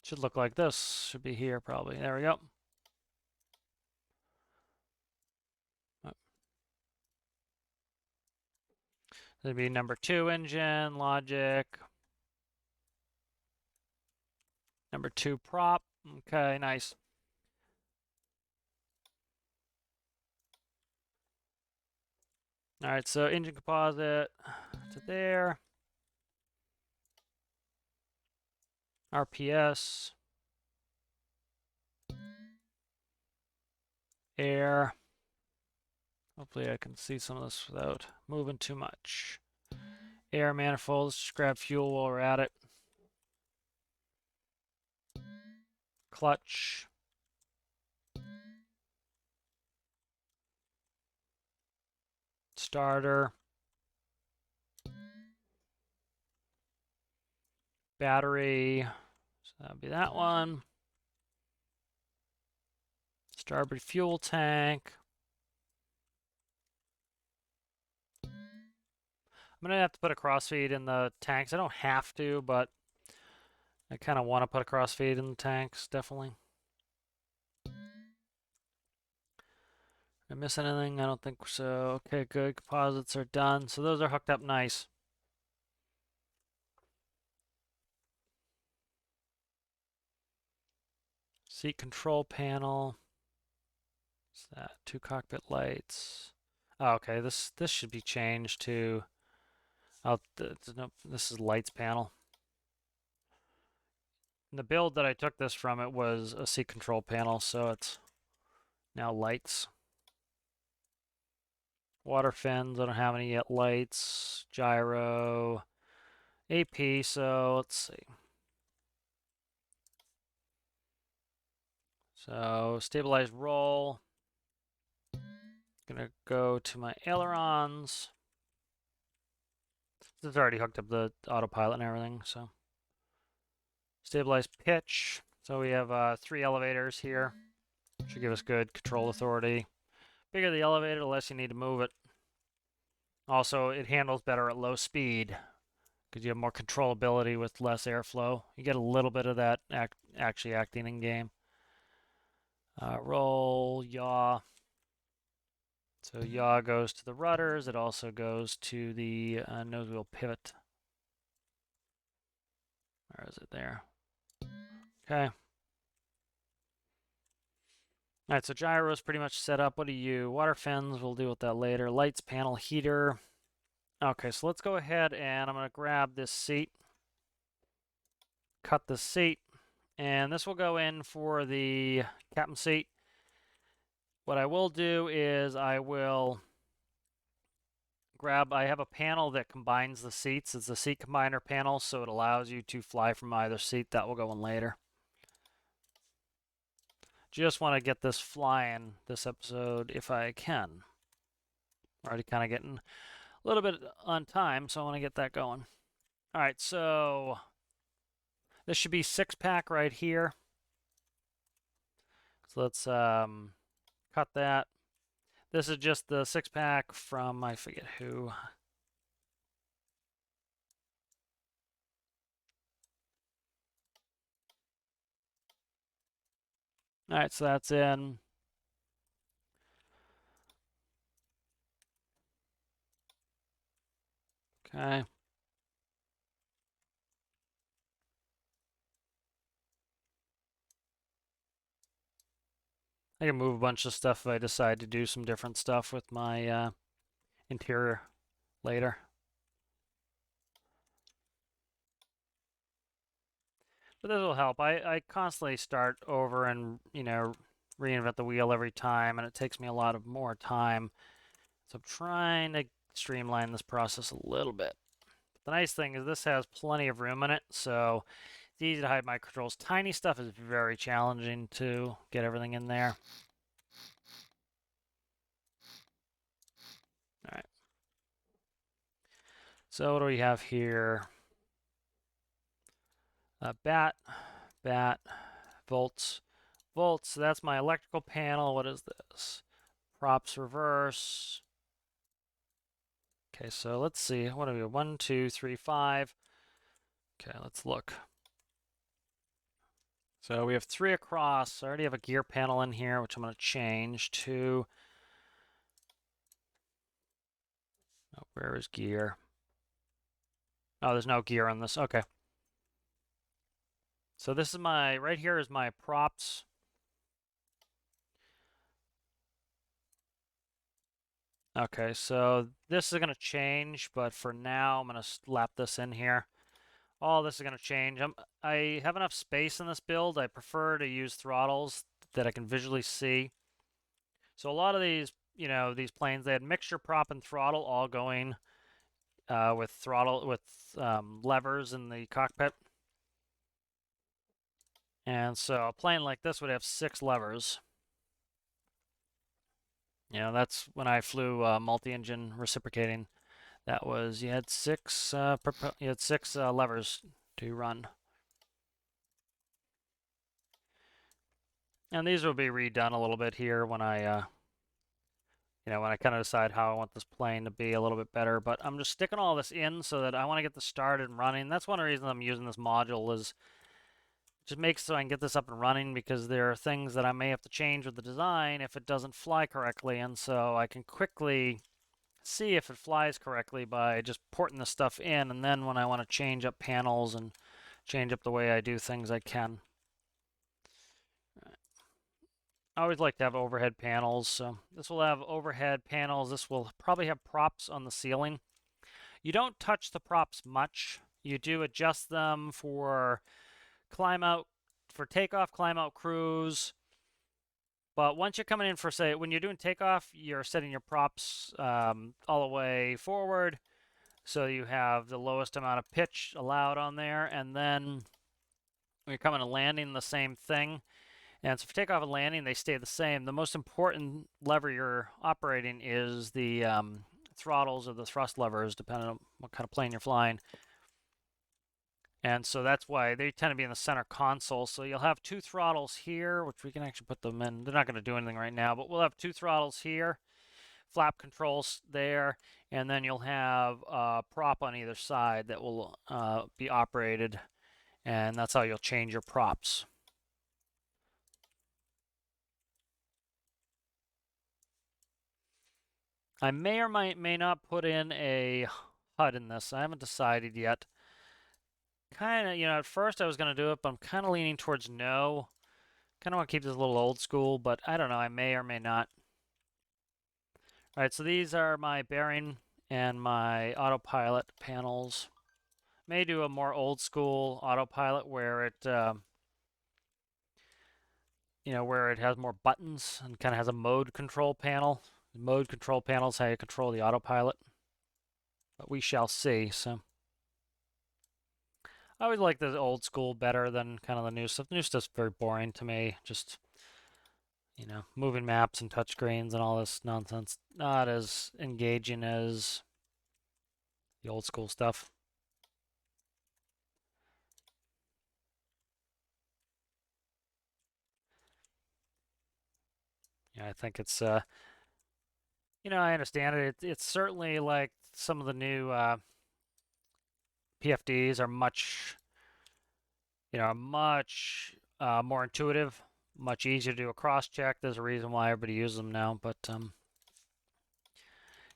Should look like this. Should be here probably. There we go. That'd be number 2 engine, logic. Number 2 prop. Okay, nice. All right, so engine composite to there. RPS. Air. Hopefully I can see some of this without moving too much. Air manifolds. Just grab fuel while we're at it. Clutch. Starter. Battery. So that would be that one. Starboard fuel tank. I'm going to have to put a crossfeed in the tanks. I don't have to, but I kind of want to put a crossfeed in the tanks, definitely. Did I miss anything? I don't think so. Okay, good. Composites are done. So those are hooked up nice. Seat control panel. What's that? 2 cockpit lights. Oh, okay, this should be changed to... Oh, no, this is lights panel. And the build that I took this from, it was a seat control panel, so it's now lights. Water fins, I don't have any yet. Lights, gyro, AP, so let's see. So stabilized roll. Gonna go to my ailerons. This is already hooked up the autopilot and everything, so. Stabilized pitch. It's So we have 3 elevators here. Should give us good control authority. Bigger the elevator, the less you need to move it. Also, it handles better at low speed because you have more controllability with less airflow. You get a little bit of that actually acting in game. Roll, yaw. So yaw goes to the rudders. It also goes to the nose wheel pivot. Where is it there? Okay. All right, so gyro is pretty much set up. What do you? Water fins, we'll deal with that later. Lights, panel, heater. Okay, so let's go ahead and I'm going to grab this seat. Cut the seat. And this will go in for the captain seat. What I will do is I will grab, I have a panel that combines the seats. It's a seat combiner panel, so it allows you to fly from either seat. That will go in later. Just want to get this flying this episode if I can. Already kind of getting a little bit on time, so I want to get that going. All right, so this should be 6-pack right here. So let's cut that. This is just the 6-pack from, I forget who. All right, so that's in. Okay. I can move a bunch of stuff if I decide to do some different stuff with my interior later. But this will help. I constantly start over and, reinvent the wheel every time, and it takes me a lot of more time. So I'm trying to streamline this process a little bit. But the nice thing is this has plenty of room in it, so it's easy to hide my controls. Tiny stuff is very challenging to get everything in there. All right. So what do we have here? Bat, volts. So that's my electrical panel. What is this? Props reverse. Okay, so let's see. What do we have? 1, 2, 3, 5. Okay, let's look. So we have 3 across. I already have a gear panel in here, which I'm going to change to. Oh, where is gear? Oh, there's no gear on this. Okay. So this is right here is my props. Okay, so this is going to change, but for now, I'm going to slap this in here. All this is going to change. I have enough space in this build. I prefer to use throttles that I can visually see. So a lot of these, these planes, they had mixture prop and throttle all going with levers in the cockpit. And so a plane like this would have 6 levers. That's when I flew multi-engine reciprocating. That was you had 6 levers to run. And these will be redone a little bit here when I when I kind of decide how I want this plane to be a little bit better. But I'm just sticking all this in so that I want to get this started and running. That's one of the reasons I'm using this module is just makes so I can get this up and running because there are things that I may have to change with the design if it doesn't fly correctly. And so I can quickly see if it flies correctly by just porting the stuff in. And then when I want to change up panels and change up the way I do things, I can. I always like to have overhead panels, so this will have overhead panels. This will probably have props on the ceiling. You don't touch the props much. You do adjust them for takeoff, climb out, cruise. But once you're coming in for, say, when you're doing takeoff, you're setting your props all the way forward, so you have the lowest amount of pitch allowed on there. And then when you're coming to landing, the same thing. And so for takeoff and landing, they stay the same. The most important lever you're operating is the throttles or the thrust levers, depending on what kind of plane you're flying. And so that's why they tend to be in the center console. So you'll have two throttles here, which we can actually put them in. They're not going to do anything right now, but we'll have two throttles here, flap controls there, and then you'll have a prop on either side that will be operated, and that's how you'll change your props. I may or may not put in a HUD in this. I haven't decided yet. Kind of, at first I was going to do it, but I'm kind of leaning towards no. Kind of want to keep this a little old school, but I don't know. I may or may not. All right, so these are my bearing and my autopilot panels. May do a more old school autopilot where it, where it has more buttons and kind of has a mode control panel. The mode control panel is how you control the autopilot. But we shall see. So I always like the old school better than kind of the new stuff. The new stuff's very boring to me. Just moving maps and touchscreens and all this nonsense. Not as engaging as the old school stuff. Yeah, I think it's I understand it. It's certainly like some of the new PFDs are much more intuitive, much easier to do a cross check. There's a reason why everybody uses them now, but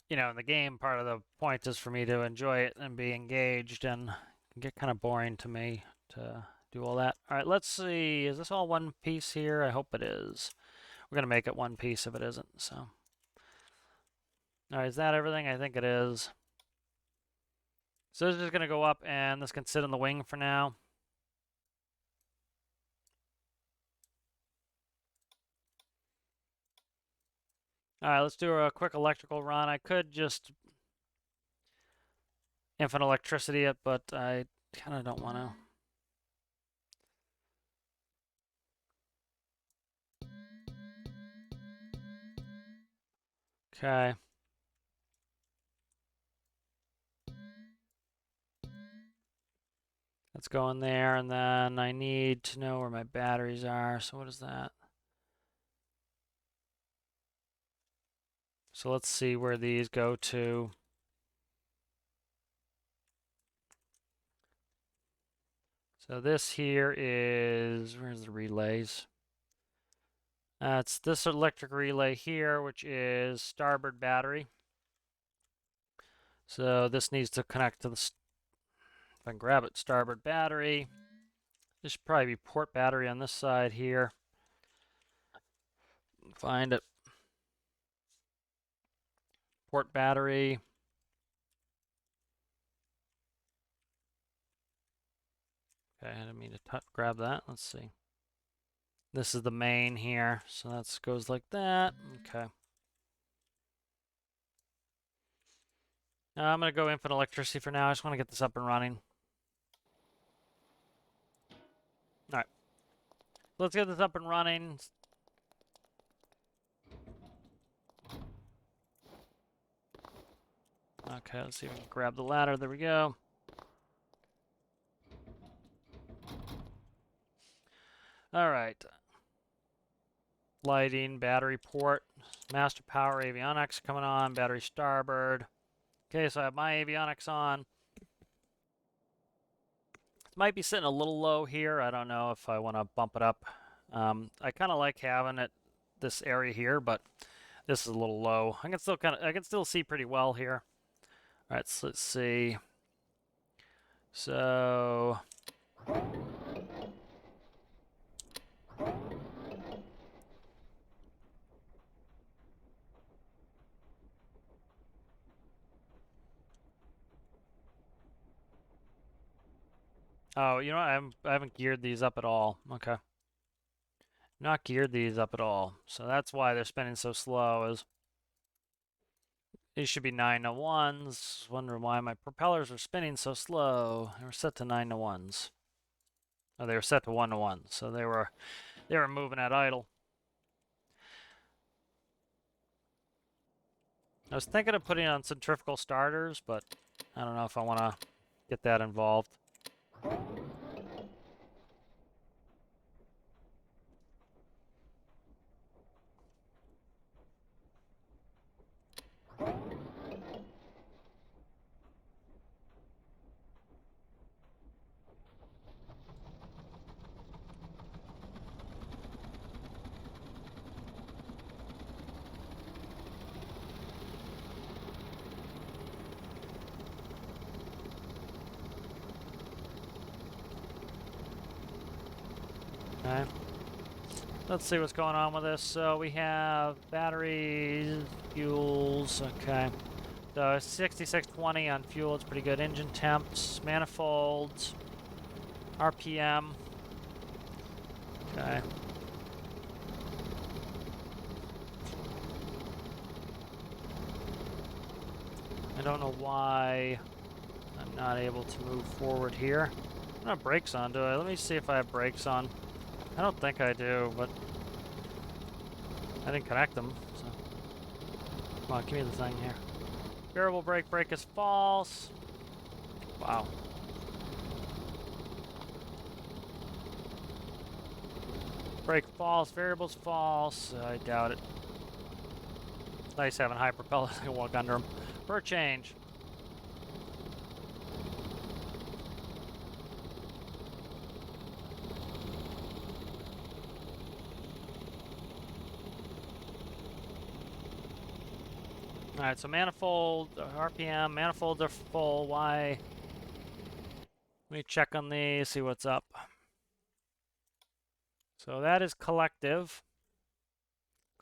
in the game, part of the point is for me to enjoy it and be engaged, and it can get kind of boring to me to do all that. All right, let's see. Is this all one piece here? I hope it is. We're gonna make it one piece if it isn't. So, all right, is that everything? I think it is. So this is just gonna go up, and this can sit on the wing for now. All right, let's do a quick electrical run. I could just infinite electricity it, but I kind of don't want to. Okay. Let's go in there, and then I need to know where my batteries are. So what is that? So let's see where these go to. So this here is, where's the relays? It's this electric relay here, which is starboard battery. So this needs to connect to the, if I can grab it, starboard battery. This should probably be port battery on this side here. Find it. Port battery. Okay, I didn't mean to grab that. Let's see. This is the main here, so that goes like that. Okay. I'm going to go infinite electricity for now. I just want to get this up and running. All right. Let's get this up and running. Okay, let's see if we can grab the ladder. There we go. All right. Lighting, battery port, master power, avionics coming on, battery starboard. Okay, so I have my avionics on. It might be sitting a little low here. I don't know if I want to bump it up. I kind of like having it this area here, but this is a little low. I can still see pretty well here. All right, so let's see. So oh, I haven't geared these up at all. Okay. Not geared these up at all. So that's why they're spinning so slow. Is these should be 9 to 1s. Wondering why my propellers are spinning so slow. They were set to 9 to 1s. Oh, they were set to 1 to 1. So they were moving at idle. I was thinking of putting on centrifugal starters, but I don't know if I want to get that involved. Okay. Let's see what's going on with this. So we have batteries, fuels, okay. So 6620 on fuel, it's pretty good. Engine temps, manifolds, RPM. Okay. I don't know why I'm not able to move forward here. I don't have brakes on, do I? Let me see if I have brakes on. I don't think I do, but I didn't connect them, so. Come on, give me the thing here. Variable brake is false. Wow. Brake false, variable's false. I doubt it. Nice having high propellers. I can walk under them. For a change. Alright, so manifold, RPM, manifolds are full. Why? Let me check on these, see what's up. So that is collective.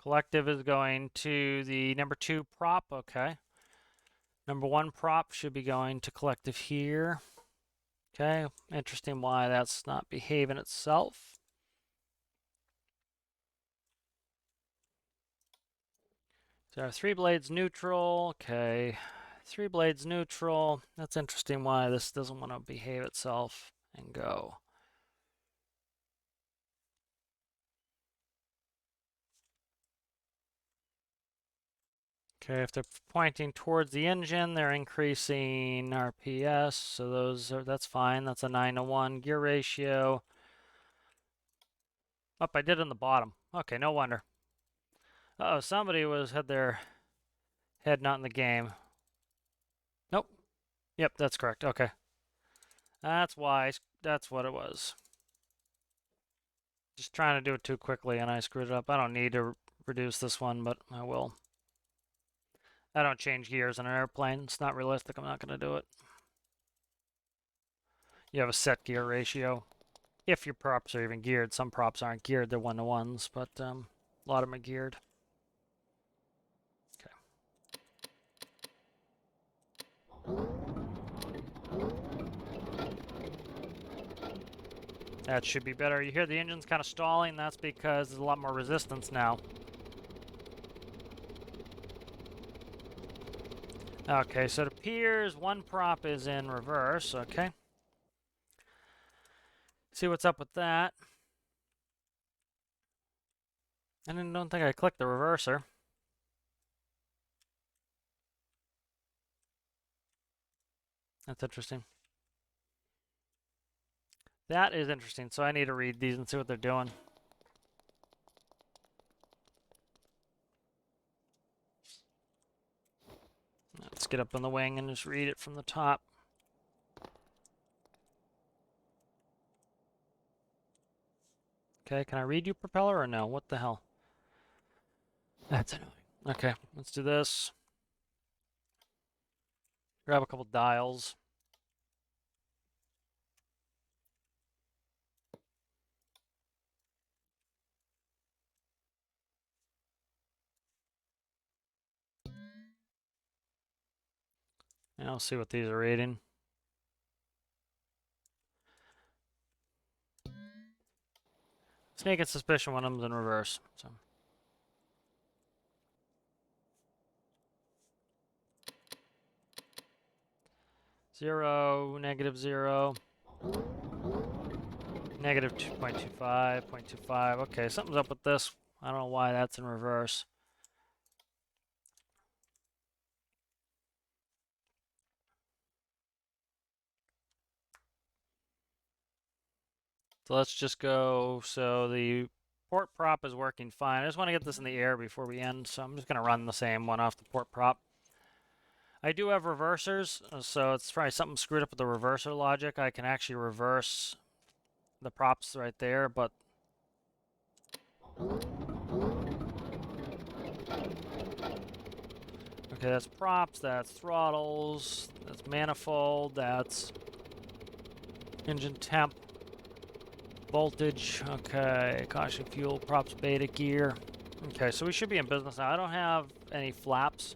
Collective is going to the number 2 prop, okay. Number 1 prop should be going to collective here. Okay, interesting why that's not behaving itself. So 3 blades neutral, okay. 3 blades neutral. That's interesting why this doesn't want to behave itself and go. Okay, if they're pointing towards the engine, they're increasing RPS, so that's fine. That's a 9:1 gear ratio. Oh, I did on the bottom. Okay, no wonder. Uh-oh, somebody had their head not in the game. Nope. Yep, that's correct. Okay. That's why. That's what it was. Just trying to do it too quickly and I screwed it up. I don't need to reduce this one, but I will. I don't change gears in an airplane. It's not realistic. I'm not going to do it. You have a set gear ratio. If your props are even geared. Some props aren't geared. They're 1-to-1s, but a lot of them are geared. Okay. That should be better. You hear the engine's kind of stalling. That's because there's a lot more resistance now. Okay, so it appears 1 prop is in reverse. Okay. See what's up with that. I don't think I clicked the reverser. That's interesting. That is interesting. So I need to read these and see what they're doing. Let's get up on the wing and just read it from the top. Okay, can I read you, propeller, or no? What the hell? That's annoying. Okay, let's do this. Grab a couple dials. And I'll see what these are reading. Sneaking suspicion when I'm in reverse. So. Zero, -0, -2.25, 0.25. Okay, something's up with this. I don't know why that's in reverse. So let's just go. So the port prop is working fine. I just want to get this in the air before we end, so I'm just going to run the same one off the port prop. I do have reversers, so it's probably something screwed up with the reverser logic. I can actually reverse the props right there, but okay, that's props, that's throttles, that's manifold, that's engine temp. voltage. Okay, caution fuel, props, beta, gear. Okay, so we should be in business now. I don't have any flaps.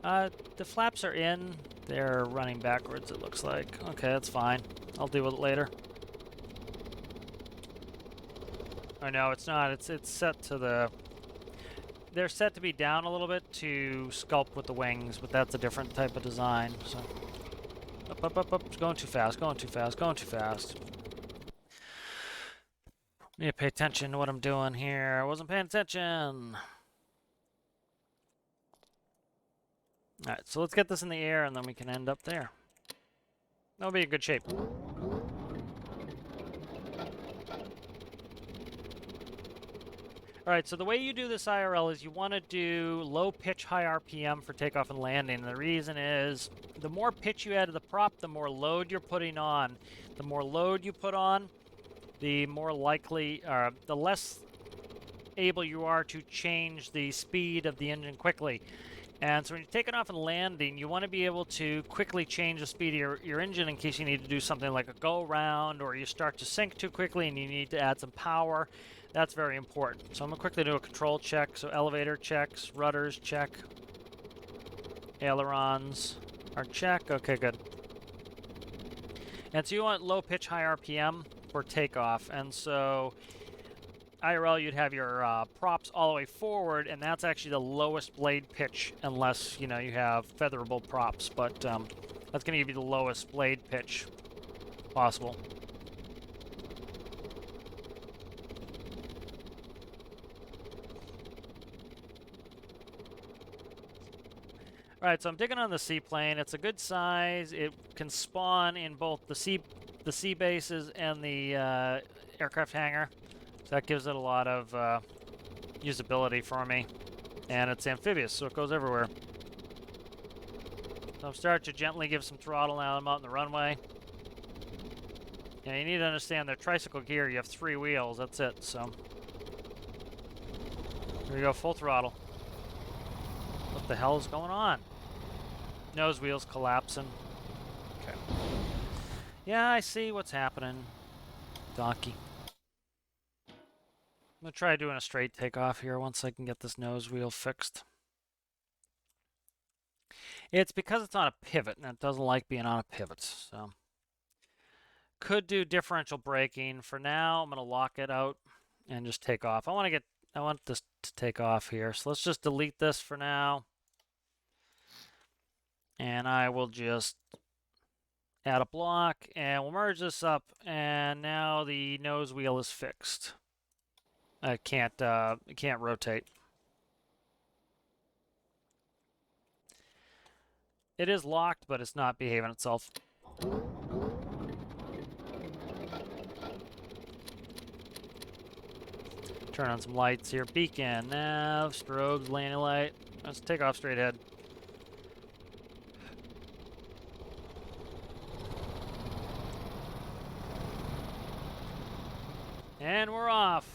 The flaps are in. They're running backwards, it looks like. Okay, that's fine. I'll deal with it later. Oh no, it's not. It's set to the... They're set to be down a little bit to sculpt with the wings, but that's a different type of design. So up. It's going too fast, going too fast. Need to pay attention to what I'm doing here. I wasn't paying attention. Alright, so let's get this in the air and then we can end up there. That'll be in good shape. Alright, so the way you do this IRL is you want to do low pitch, high RPM for takeoff and landing. And the reason is the more pitch you add to the prop, the more load you're putting on. The more load you put on, the more likely, the less able you are to change the speed of the engine quickly. And so when you're taking off and landing, you want to be able to quickly change the speed of your engine in case you need to do something like a go-round or you start to sink too quickly and you need to add some power. That's very important. So I'm going to quickly do a control check. So elevator checks, rudders check, ailerons are check. Okay, good. And so you want low pitch, high RPM for takeoff. And so IRL, you'd have your props all the way forward, and that's actually the lowest blade pitch unless, you know, you have featherable props. But that's going to give you the lowest blade pitch possible. Alright, so I'm digging on the seaplane. It's a good size. It can spawn in both the sea bases and the aircraft hangar. So that gives it a lot of usability for me. And it's amphibious, so it goes everywhere. So I'm starting to gently give some throttle now I'm out in the runway. And you need to understand their tricycle gear, you have 3 wheels, that's it, so. Here we go, full throttle. What the hell is going on? Nose wheels collapsing. Okay. Yeah, I see what's happening. Donkey. I'm gonna try doing a straight takeoff here once I can get this nose wheel fixed. It's because it's on a pivot and it doesn't like being on a pivot, so. Could do differential braking. For now, I'm gonna lock it out and just take off. I want this to take off here, so let's just delete this for now. And I will just add a block and we'll merge this up, and now the nose wheel is fixed. It can't rotate. It is locked, but it's not behaving itself. Turn on some lights here. Beacon, nav, strobes, landing light. Let's take off straight ahead. And we're off.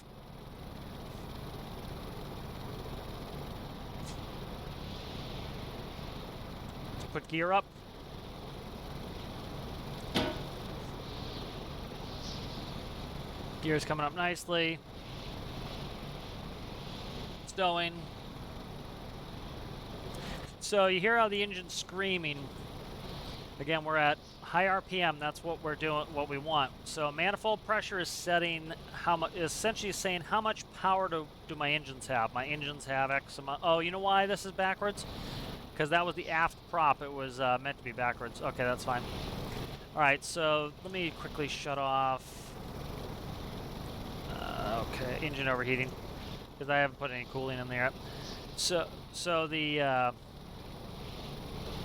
Let's put gear up. Gear's coming up nicely. Stowing. So you hear how the engine's screaming. Again, we're at high RPM. That's what we're doing, what we want. So manifold pressure is setting how much, essentially saying how much power do my engines have. My engines have X amount. Oh, you know why this is backwards? Because that was the aft prop. It was meant to be backwards. Okay, that's fine. All right, so let me quickly shut off. Okay, engine overheating, because I haven't put any cooling in there. So the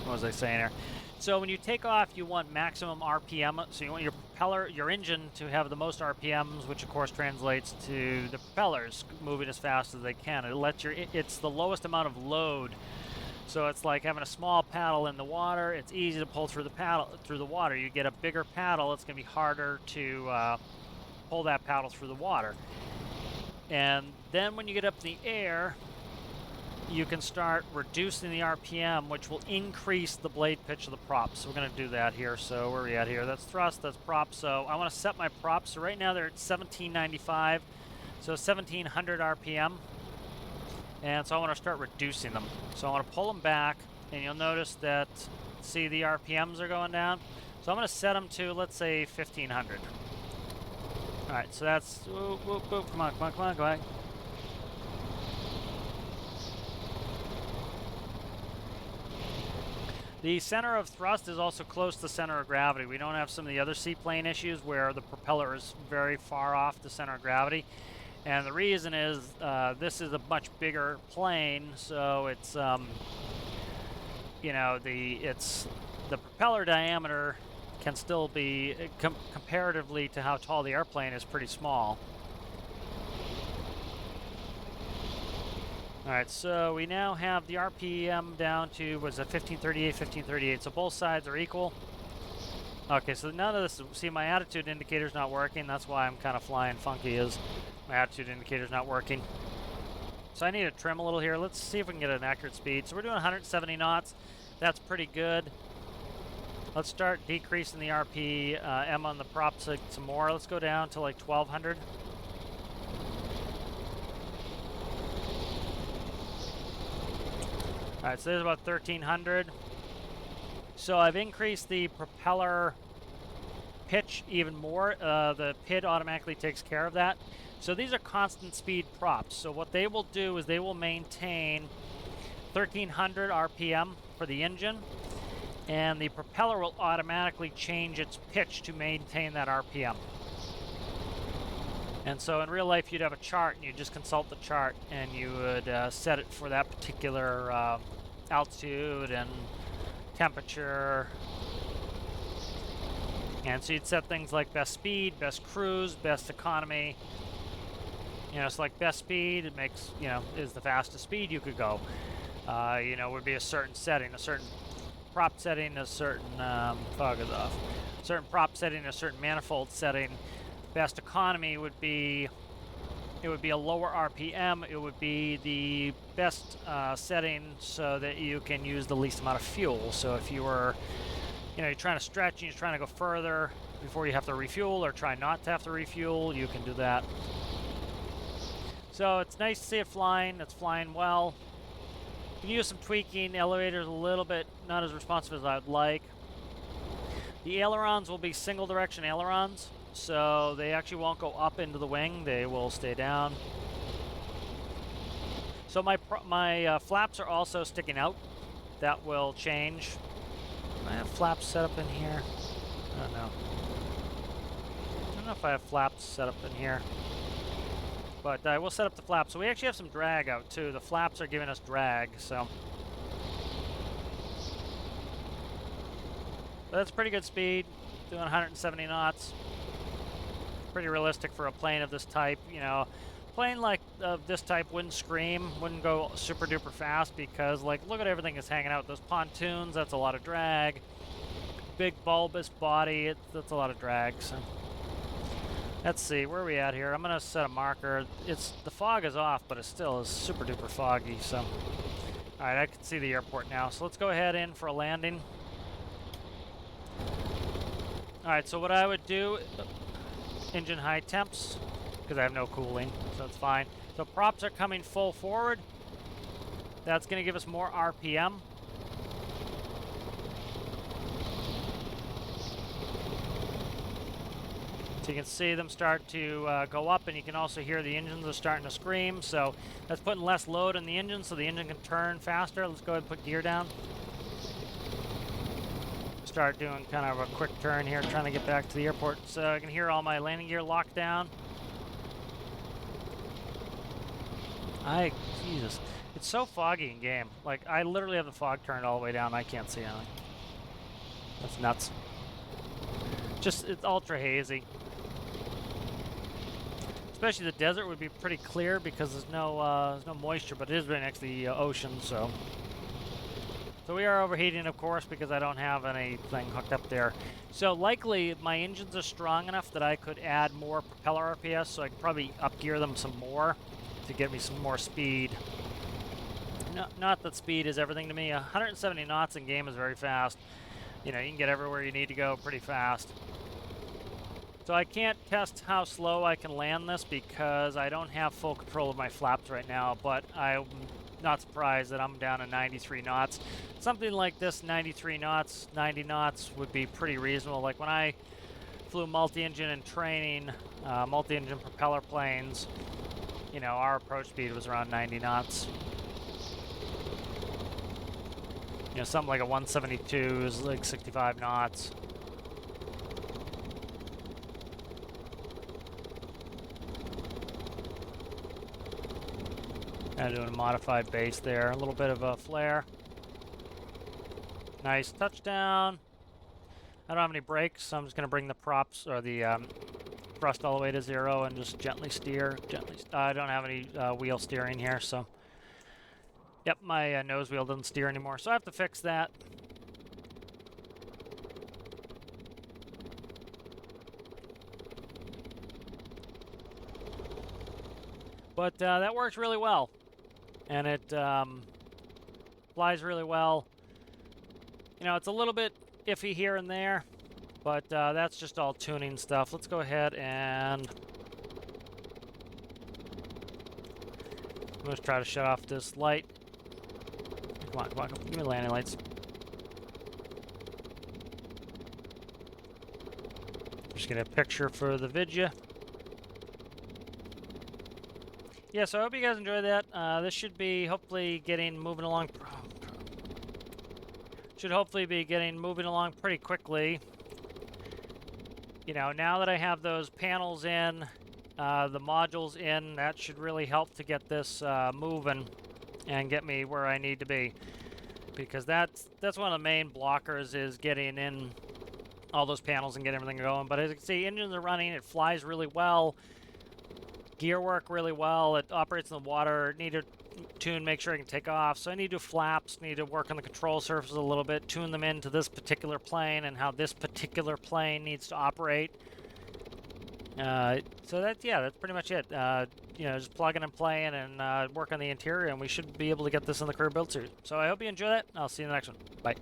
what was I saying here? So when you take off, you want maximum RPM. So you want your propeller, your engine, to have the most RPMs, which of course translates to the propellers moving as fast as they can. It's the lowest amount of load. So it's like having a small paddle in the water. It's easy to pull through the water. You get a bigger paddle, it's going to be harder to pull that paddle through the water. And then when you get up in the air, you can start reducing the RPM, which will increase the blade pitch of the prop. So we're going to do that here. So where are we at here? That's thrust, that's prop. So I want to set my props. So right now they're at 1795, so 1700 RPM. And so I want to start reducing them. So I want to pull them back, and you'll notice that, see, the RPMs are going down. So I'm going to set them to, let's say, 1500. All right, so that's, whoop, whoop, whoop. Come on, come on, come on, go ahead. The center of thrust is also close to the center of gravity. We don't have some of the other seaplane issues where the propeller is very far off the center of gravity. And the reason is this is a much bigger plane, so it's, you know, the propeller diameter can still be, comparatively to how tall the airplane is, pretty small. All right, so we now have the RPM down to, was it 1538, 1538, so both sides are equal. Okay, so none of this, see, my attitude indicator's not working. That's why I'm kind of flying funky, is my attitude indicator's not working. So I need to trim a little here. Let's see if we can get an accurate speed. So we're doing 170 knots. That's pretty good. Let's start decreasing the RPM on the props some more. Let's go down to like 1200. All right, so there's about 1300. So I've increased the propeller pitch even more. The PID automatically takes care of that. So these are constant speed props. So what they will do is they will maintain 1300 RPM for the engine, and the propeller will automatically change its pitch to maintain that RPM. And so in real life, you'd have a chart, and you just consult the chart, and you would set it for that particular altitude and temperature. And so you'd set things like best speed, best cruise, best economy. You know, so like best speed, it makes, you know, is the fastest speed you could go. You know, would be a certain setting, a certain prop setting, a certain, fog is off, certain prop setting, a certain manifold setting. Best economy would be, it would be a lower RPM. It would be the best setting so that you can use the least amount of fuel. So if you were, you know, you're trying to stretch and you're trying to go further before you have to refuel, or try not to have to refuel, you can do that. So it's nice to see it flying. It's flying well. You can use some tweaking. The elevator's a little bit not as responsive as I'd like. The ailerons will be single direction ailerons, so they actually won't go up into the wing. They will stay down. So my flaps are also sticking out. That will change. I have flaps set up in here. I don't know. I don't know if I have flaps set up in here. But I will set up the flaps. So we actually have some drag out too. The flaps are giving us drag, so. But that's pretty good speed, doing 170 knots. Pretty realistic for a plane of this type. You know, a plane like this type wouldn't scream, wouldn't go super duper fast, because like, look at everything that's hanging out. Those pontoons, that's a lot of drag. Big bulbous body, that's a lot of drag. So. Let's see, where are we at here? I'm gonna set a marker. The fog is off, but it still is super duper foggy, so. All right, I can see the airport now. So let's go ahead in for a landing. All right, so what I would do, engine high temps, because I have no cooling, so that's fine. So props are coming full forward. That's gonna give us more RPM. So you can see them start to go up, and you can also hear the engines are starting to scream. So that's putting less load on the engine, so the engine can turn faster. Let's go ahead and put gear down. Start doing kind of a quick turn here, trying to get back to the airport. So I can hear all my landing gear locked down. Jesus, it's so foggy in game. Like, I literally have the fog turned all the way down. I can't see anything. That's nuts. Just, it's ultra hazy. Especially the desert would be pretty clear because there's no moisture, but it is right next to the ocean, so. So we are overheating, of course, because I don't have anything hooked up there. So likely my engines are strong enough that I could add more propeller RPS, so I could probably up gear them some more to get me some more speed. not that speed is everything to me. 170 knots in game is very fast. You know, you can get everywhere you need to go pretty fast. So I can't test how slow I can land this because I don't have full control of my flaps right now, but I'm not surprised that I'm down to 93 knots. Something like this, 93 knots, 90 knots would be pretty reasonable. Like when I flew multi-engine in training, multi-engine propeller planes, you know, our approach speed was around 90 knots. You know, something like a 172 is like 65 knots. Kind of doing a modified base there. A little bit of a flare. Nice touchdown. I don't have any brakes, so I'm just going to bring the props or the thrust all the way to 0 and just gently steer. I don't have any wheel steering here, so. Yep, my nose wheel doesn't steer anymore, so I have to fix that. But that works really well. And it flies really well. You know, it's a little bit iffy here and there, but that's just all tuning stuff. Let's go ahead and let's try to shut off this light. Come on, give me landing lights. Just get a picture for the video. Yeah, so I hope you guys enjoyed that. This should be hopefully moving along. Should hopefully be moving along pretty quickly. You know, now that I have those panels in, the modules in, that should really help to get this moving and get me where I need to be. Because that's one of the main blockers, is getting in all those panels and getting everything going. But as you can see, engines are running, it flies really well. Gear work really well. It operates in the water. Need to tune, make sure I can take off. So I need to do flaps, need to work on the control surfaces a little bit, tune them into this particular plane and how this particular plane needs to operate. So that's pretty much it. You know, just plugging and playing and work on the interior, and we should be able to get this in the career build series. So I hope you enjoy that. I'll see you in the next one. Bye.